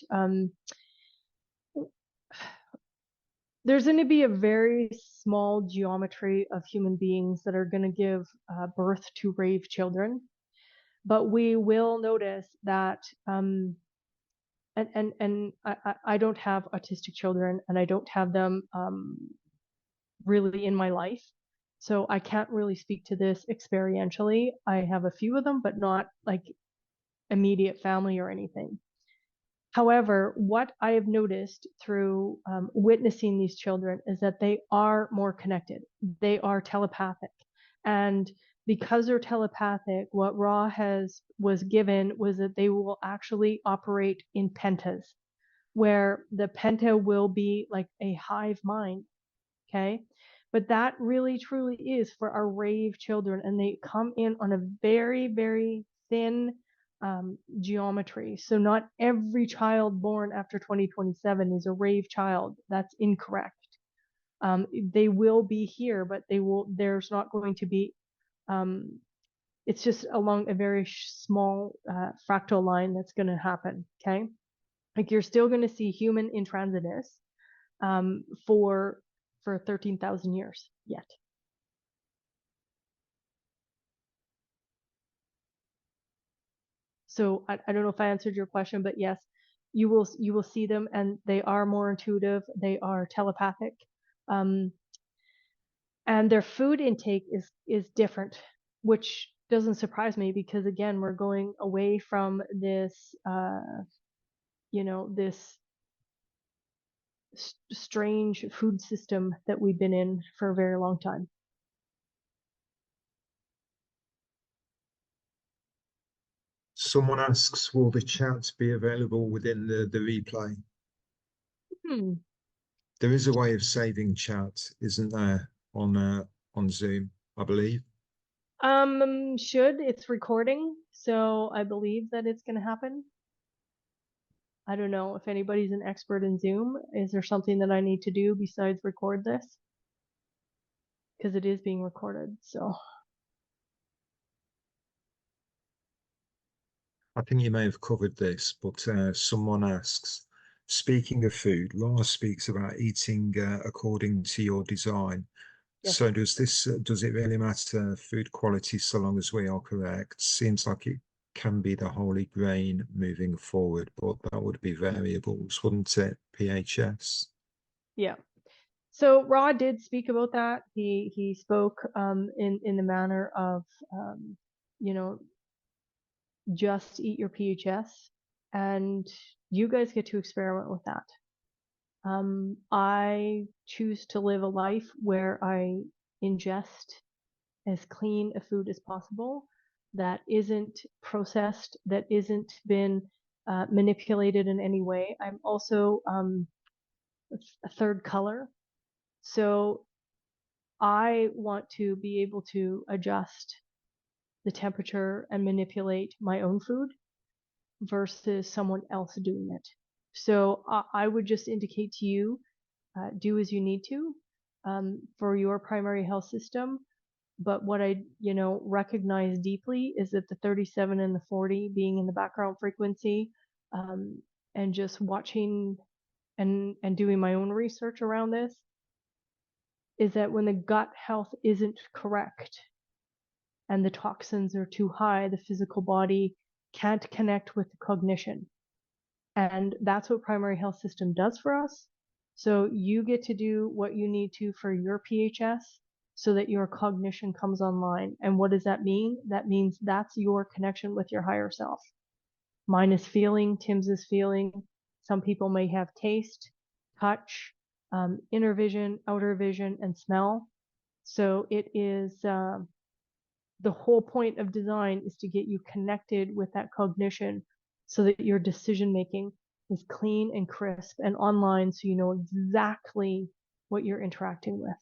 there's going to be a very small geometry of human beings that are going to give birth to rave children, but we will notice that and I don't have autistic children, and I don't have them really in my life, so I can't really speak to this experientially. I have a few of them, but not like immediate family or anything. However, what I have noticed through witnessing these children is that they are more connected. They are telepathic. And because they're telepathic, what Ra was given was that they will actually operate in pentas, where the penta will be like a hive mind. Okay. But that really truly is for our rave children. And they come in on a very, very thin geometry. So not every child born after 2027 is a rave child. That's incorrect. They will be here, but there's not going to be, um, it's just along a very small fractal line that's going to happen. Okay. Like you're still going to see human intransitus for 13,000 years yet. So I don't know if I answered your question, but yes, you will see them, and they are more intuitive. They are telepathic, um, and their food intake is different, which doesn't surprise me, because again, we're going away from this this strange food system that we've been in for a very long time. Someone asks, will the chat be available within the replay? Hmm. There is a way of saving chat, isn't there, on Zoom, I believe. Should it's recording, so I believe that it's going to happen. I don't know if anybody's an expert in Zoom. Is there something that I need to do besides record this? Because it is being recorded, so. I think you may have covered this, but someone asks, speaking of food, Laura speaks about eating according to your design. Yes. So does it really matter food quality so long as we are correct? Seems like it can be the holy grain moving forward, but that would be variables, wouldn't it? PHS. Yeah. So Ra did speak about that. He spoke in the manner of you know just eat your PHS, and you guys get to experiment with that. I choose to live a life where I ingest as clean a food as possible that isn't processed, that isn't been manipulated in any way. I'm also a third color. So I want to be able to adjust the temperature and manipulate my own food versus someone else doing it. So I would just indicate to you, do as you need to for your primary health system. But what I, recognize deeply is that the 37 and the 40 being in the background frequency, and just watching and doing my own research around this, is that when the gut health isn't correct and the toxins are too high, the physical body can't connect with the cognition. And that's what primary health system does for us. So you get to do what you need to for your PHS so that your cognition comes online. And what does that mean? That means that's your connection with your higher self. Mine is feeling, Tim's is feeling. Some people may have taste, touch, inner vision, outer vision, and smell. So it is the whole point of design is to get you connected with that cognition so that your decision making is clean and crisp and online so you know exactly what you're interacting with.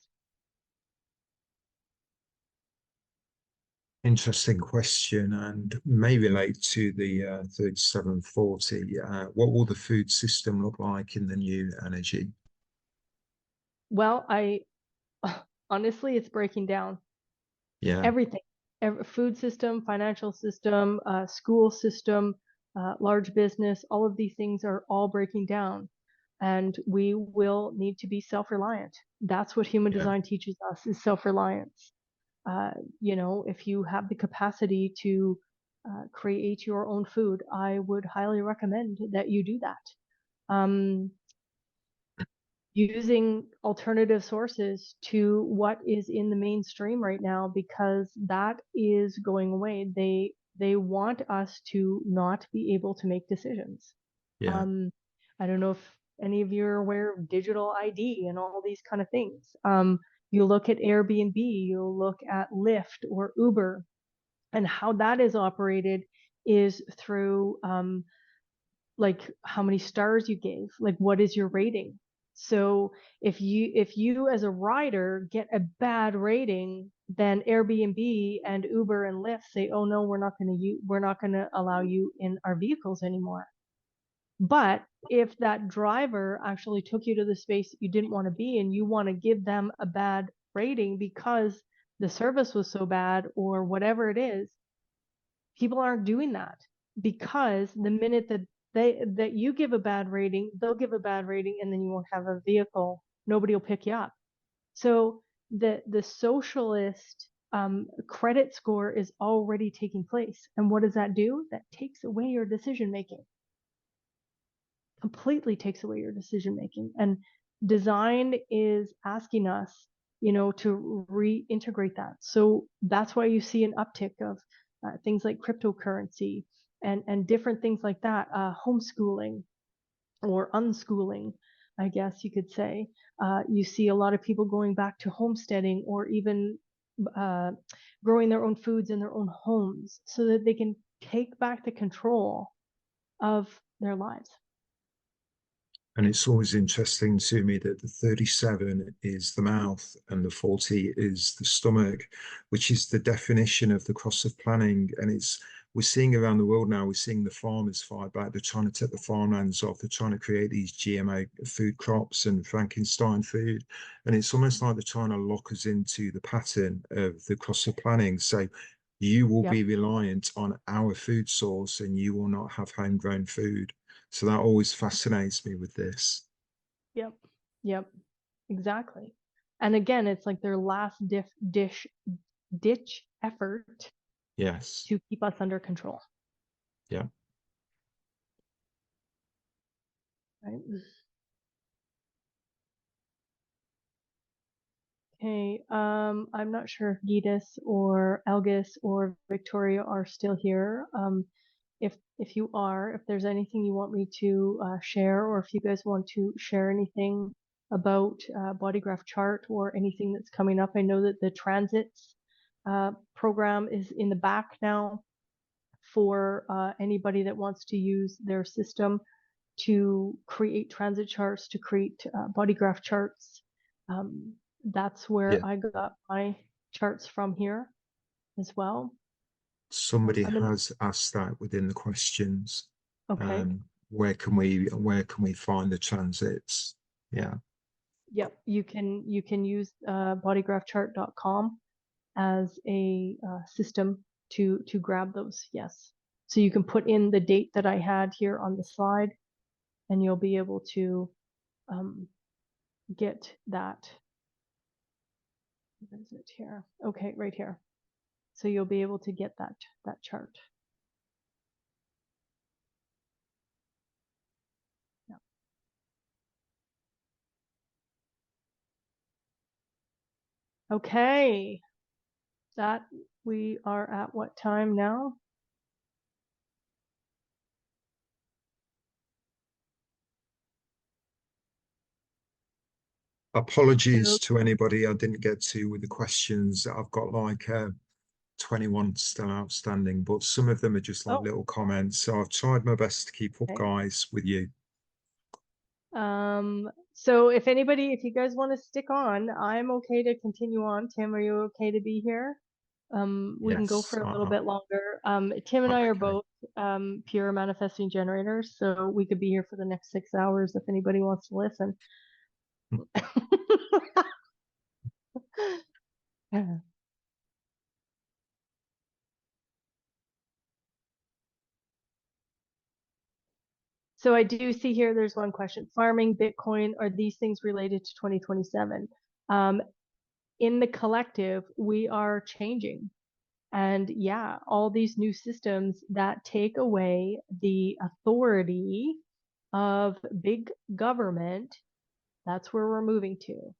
Interesting question, and may relate to the 3740. What will the food system look like in the new energy? Well, I honestly, it's breaking down Yeah, everything. Food system, financial system, school system, large business, all of these things are all breaking down. And we will need to be self-reliant. That's what human yeah. design teaches us is self-reliance. Uh, if you have the capacity to create your own food, I would highly recommend that you do that. Um, Using alternative sources to what is in the mainstream right now, because that is going away. They want us to not be able to make decisions. Yeah. Um, I don't know if any of you are aware of digital ID and all these kind of things. You look at Airbnb, you look at Lyft or Uber, and how that is operated is through like how many stars you gave, like what is your rating. So if you as a rider get a bad rating, then Airbnb and Uber and Lyft say, oh no, we're not going to allow you in our vehicles anymore. But if that driver actually took you to the space that you didn't want to be and you want to give them a bad rating because the service was so bad or whatever it is, people aren't doing that, because the minute that you give a bad rating, they'll give a bad rating and then you won't have a vehicle. Nobody will pick you up. So the socialist credit score is already taking place. And what does that do? That takes away your decision making, completely takes away your decision making. And design is asking us, to reintegrate that. So that's why you see an uptick of things like cryptocurrency and different things like that, homeschooling or unschooling, I guess you could say. You see a lot of people going back to homesteading or even uh, growing their own foods in their own homes so that they can take back the control of their lives. And it's always interesting to me that the 37 is the mouth and the 40 is the stomach, which is the definition of the cross of planning. And we're seeing around the world now, we're seeing the farmers fight back. They're trying to take the farmlands off. They're trying to create these GMO food crops and Frankenstein food. And it's almost like they're trying to lock us into the pattern of the cross of planning. So you will Yep. be reliant on our food source and you will not have homegrown food. So that always fascinates me with this. Yep. Yep. Exactly. And again, it's like their last ditch effort Yes. to keep us under control. Yeah. Right. Okay. I'm not sure if Gitas or Elgis or Victoria are still here. if you are, if there's anything you want me to share, or if you guys want to share anything about Bodygraph chart or anything that's coming up. I know that the transits program is in the back now for anybody that wants to use their system to create transit charts, to create Bodygraph charts. That's where Yeah. I got my charts from here as well. Somebody I'm gonna, has asked that within the questions. okay. Where can we find the transits? Yeah. Yep, you can use bodygraphchart.com as a system to grab those. Yes, so you can put in the date that I had here on the slide, and you'll be able to um, get that. Where is it here? Okay, right here. So you'll be able to get that chart. Yeah. Okay, that we are at what time now? Apologies So, to anybody I didn't get to with the questions. I've got like 21 still outstanding, but some of them are just like oh, little comments. So I've tried my best to keep up, okay. guys, with you. So if you guys want to stick on, I'm okay to continue on. Tim, are you okay to be here? We can go Yes. for a little bit longer. Tim and I'm I are okay. both pure manifesting generators, so we could be here for the next 6 hours if anybody wants to listen. So I do see here there's one question. Farming, Bitcoin, are these things related to 2027? In the collective, we are changing. And yeah, all these new systems that take away the authority of big government, that's where we're moving to.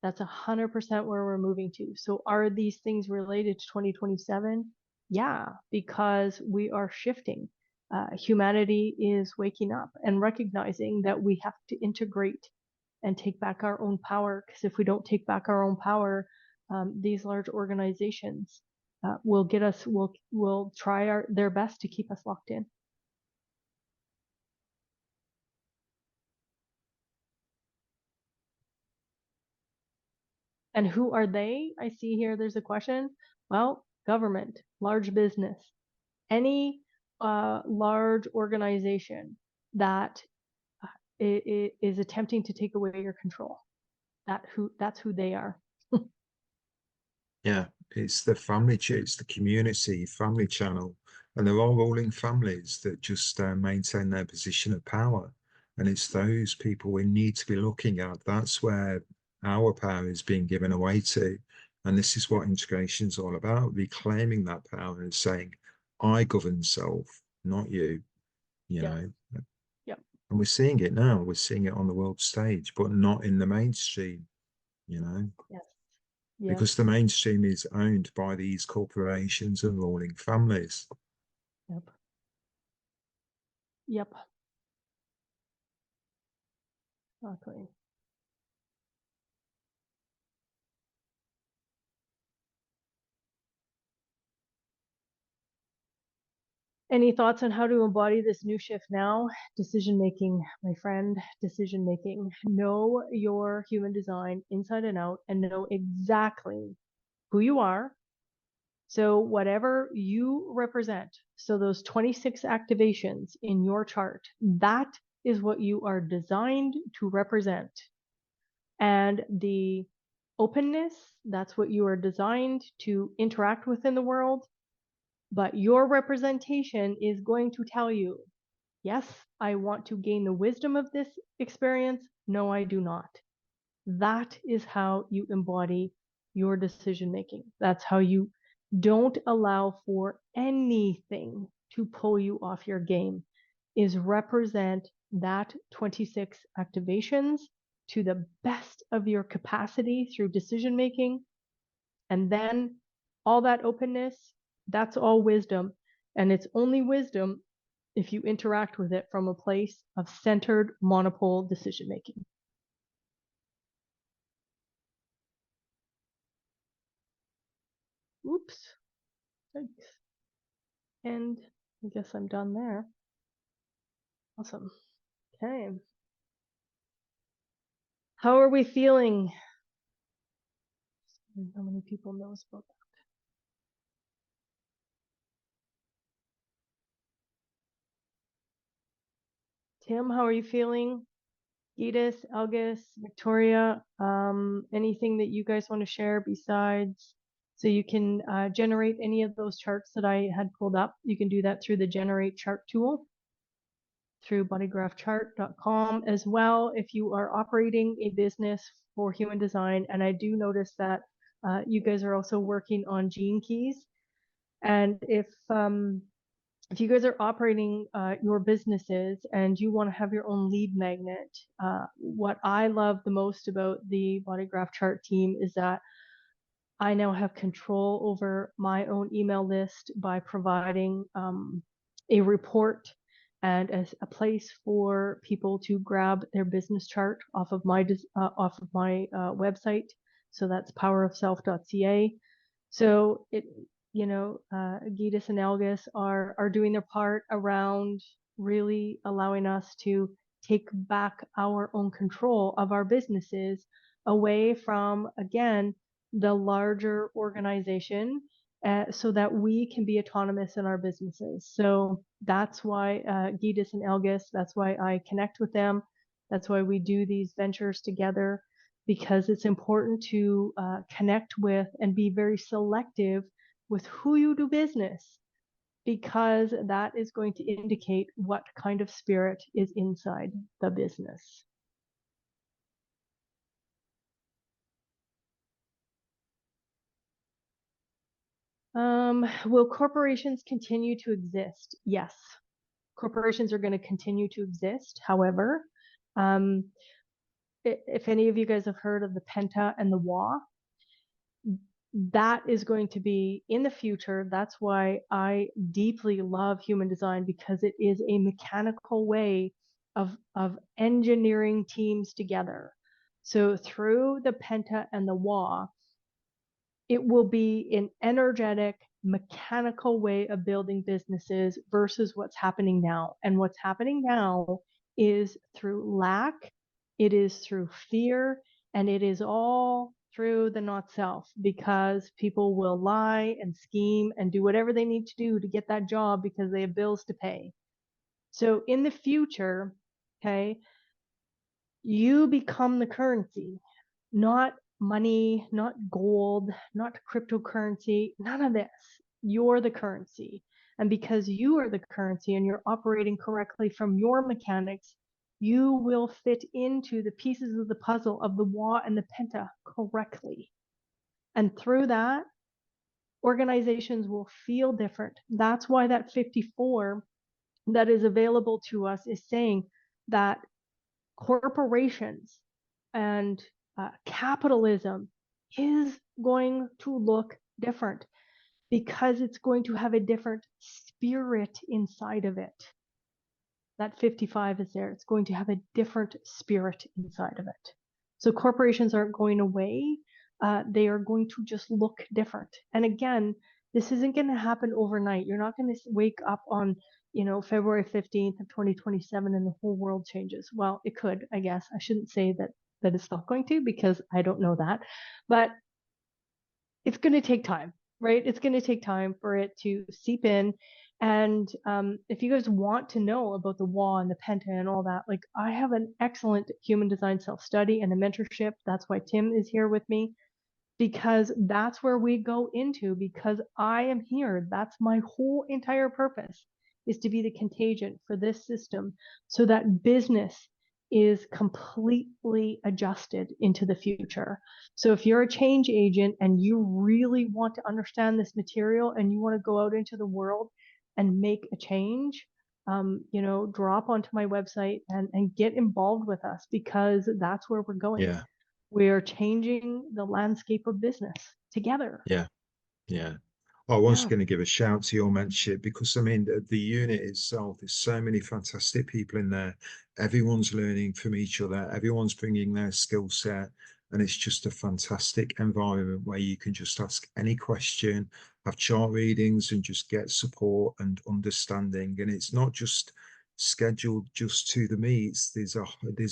That's 100% where we're moving to. So are these things related to 2027? Yeah, because we are shifting. Humanity is waking up and recognizing that we have to integrate and take back our own power. Because if we don't take back our own power, these large organizations will get us, will try their best to keep us locked in. And who are they? I see here there's a question. Well, government, large business, any large organization that is attempting to take away your control. That's who they are. Yeah, it's the it's the community family channel, and there are ruling families that just maintain their position of power, and it's those people we need to be looking at. That's where our power is being given away to, and this is what integration is all about: reclaiming that power and saying, "I govern self, not you." You Yes. know, Yep. and we're seeing it now. We're seeing it on the world stage, but not in the mainstream. You know. Yes. Because Yes. the mainstream is owned by these corporations and ruling families. Yep. Yep. Exactly. Any thoughts on how to embody this new shift now? Decision making, my friend, decision making. Know your human design inside and out and know exactly who you are. So, whatever you represent, so those 26 activations in your chart, that is what you are designed to represent. And the openness, that's what you are designed to interact with in the world. But your representation is going to tell you, yes, I want to gain the wisdom of this experience. No, I do not. That is how you embody your decision making. That's how you don't allow for anything to pull you off your game, is represent that 26 activations to the best of your capacity through decision making. And then all that openness, that's all wisdom. And it's only wisdom if you interact with it from a place of centered monopole decision making. Oops. Thanks. And I guess I'm done there. Awesome. Okay. How are we feeling? How many people knows about that? Tim, how are you feeling? Edith, Elgis, Victoria, anything that you guys want to share besides, so you can generate any of those charts that I had pulled up. You can do that through the generate chart tool through bodygraphchart.com as well. If you are operating a business for human design, and I do notice that you guys are also working on gene keys. And if you guys are operating your businesses and you want to have your own lead magnet, what I love the most about the Bodygraph chart team is that I now have control over my own email list by providing a report and a place for people to grab their business chart off of my website. So that's powerofself.ca. So it, Gitas and Elgis are doing their part around really allowing us to take back our own control of our businesses away from, again, the larger organization, so that we can be autonomous in our businesses. So that's why Gitas and Elgis, that's why I connect with them. That's why we do these ventures together, because it's important to connect with and be very selective with who you do business, because that is going to indicate what kind of spirit is inside the business. Will corporations continue to exist? Yes, corporations are going to continue to exist. However, if any of you guys have heard of the Penta and the Wa, that is going to be in the future. That's why I deeply love human design, because it is a mechanical way of engineering teams together. So through the Penta and the Wa, it will be an energetic, mechanical way of building businesses versus what's happening now. And what's happening now is through lack, it is through fear, and it is all through the not self, because people will lie and scheme and do whatever they need to do to get that job because they have bills to pay. So in the future, okay, you become the currency, not money, not gold, not cryptocurrency, none of this. You're the currency. And because you are the currency and you're operating correctly from your mechanics, you will fit into the pieces of the puzzle of the Wa and the Penta correctly. And through that, organizations will feel different. That's why that 54 that is available to us is saying that corporations and capitalism is going to look different, because it's going to have a different spirit inside of it. That 55 is there. It's going to have a different spirit inside of it. So corporations aren't going away. They are going to just look different. And again, this isn't going to happen overnight. You're not going to wake up on, February 15th of 2027 and the whole world changes. Well, it could, I guess. I shouldn't say that it's not going to, because I don't know that. But it's going to take time, right? It's going to take time for it to seep in. And if you guys want to know about the Wa and the Penta and all that, like, I have an excellent human design self-study and a mentorship. That's why Tim is here with me, because that's where we go into, because I am here. That's my whole entire purpose, is to be the contagion for this system, so that business is completely adjusted into the future. So if you're a change agent and you really want to understand this material and you want to go out into the world and make a change, drop onto my website and get involved with us, because that's where we're going. Yeah. We are changing the landscape of business together. Yeah. I was Yeah. going to give a shout to your mentorship because I mean the unit itself, there's so many fantastic people in there. Everyone's learning from each other, everyone's bringing their skill set, and it's just a fantastic environment where you can just ask any question, have chart readings, and just get support and understanding. And it's not just scheduled just to the meets. There's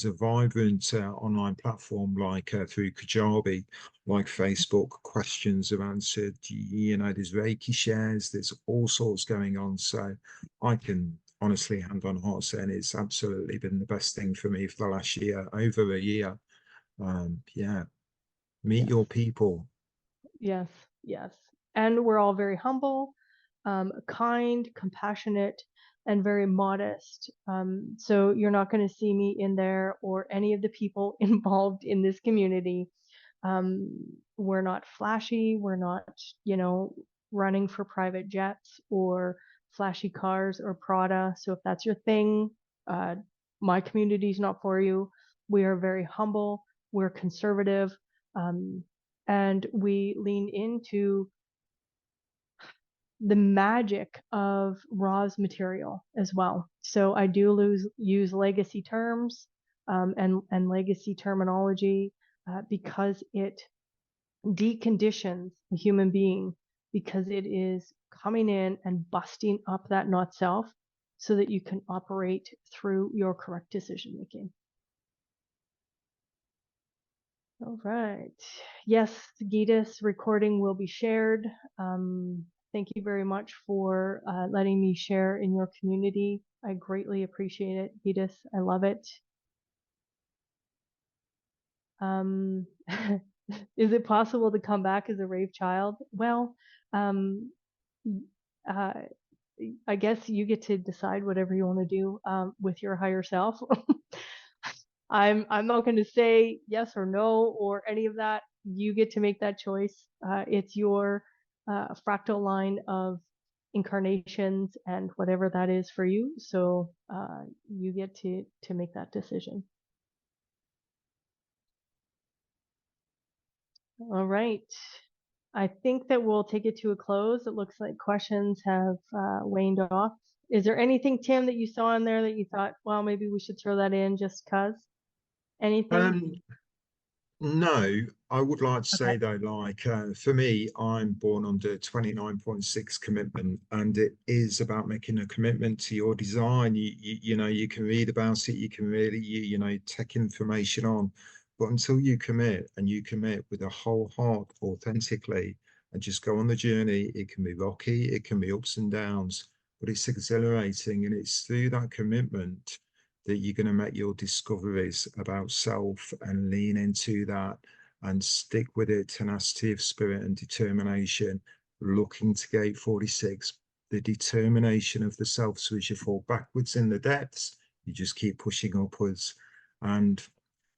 a vibrant online platform like through Kajabi, like Facebook, questions are answered. You know, there's Reiki shares, there's all sorts going on. So I can honestly, hand on heart, saying it's absolutely been the best thing for me for the last year, over a year. Yeah, meet Yes. your people. Yes. Yes. And we're all very humble, kind, compassionate, and very modest. So you're not going to see me in there or any of the people involved in this community. We're not flashy. We're not, you know, running for private jets or flashy cars or Prada. So if that's your thing, uh, my community is not for you. We are very humble. We're conservative. Um, and we lean into the magic of Ra's material as well. So I do use legacy terms and legacy terminology because it deconditions the human being, because it is coming in and busting up that not self so that you can operate through your correct decision making. All right. Yes, Gita's recording will be shared. Thank you very much for letting me share in your community. I greatly appreciate it, Gita. I love it. Um, is it possible to come back as a rave child? Well, um, uh, I guess you get to decide whatever you want to do with your higher self. I'm not going to say yes or no or any of that. You get to make that choice. It's your fractal line of incarnations and whatever that is for you. So you get to make that decision. All right. I think that we'll take it to a close. It looks like questions have waned off. Is there anything, Tim, that you saw in there that you thought, well, maybe we should throw that in just cause? Anything? Um, No, I would like to Okay. say though, like for me, I'm born under 29.6 commitment, and it is about making a commitment to your design. You know, you can read about it, you can really, you know, take information on, but until you commit and you commit with a whole heart, authentically, and just go on the journey, it can be rocky, it can be ups and downs, but it's exhilarating, and it's through that commitment that you're going to make your discoveries about self and lean into that and stick with it, tenacity of spirit and determination, looking to gate 46, the determination of the self. So as you fall backwards in the depths, you just keep pushing upwards. And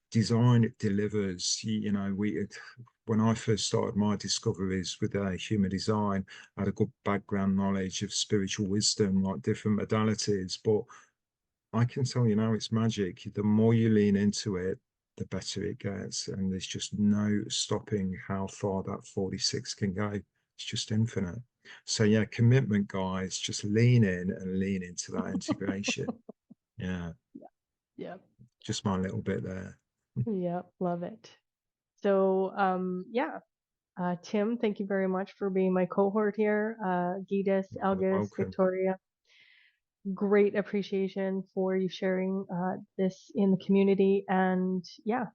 design, it delivers. You know, when I first started my discoveries with human design, I had a good background knowledge of spiritual wisdom, like different modalities, but I can tell you now it's magic. The more you lean into it, the better it gets. And there's just no stopping how far that 46 can go. It's just infinite. So yeah, commitment, guys, just lean in and lean into that integration. Yeah, Yep. just my little bit there. Yep. Love it. So, yeah. Tim, thank you very much for being my cohort here. Gitas, You're Algis, welcome. Victoria, great appreciation for you sharing this in the community. And yeah,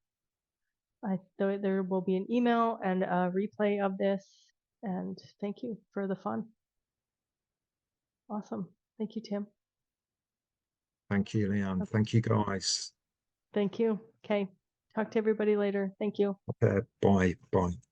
there will be an email and a replay of this. And thank you for the fun. Awesome. Thank you, Tim. Thank you, Leanne. Thank you, guys. Thank you. Okay. Talk to everybody later. Thank you. Okay, bye. Bye.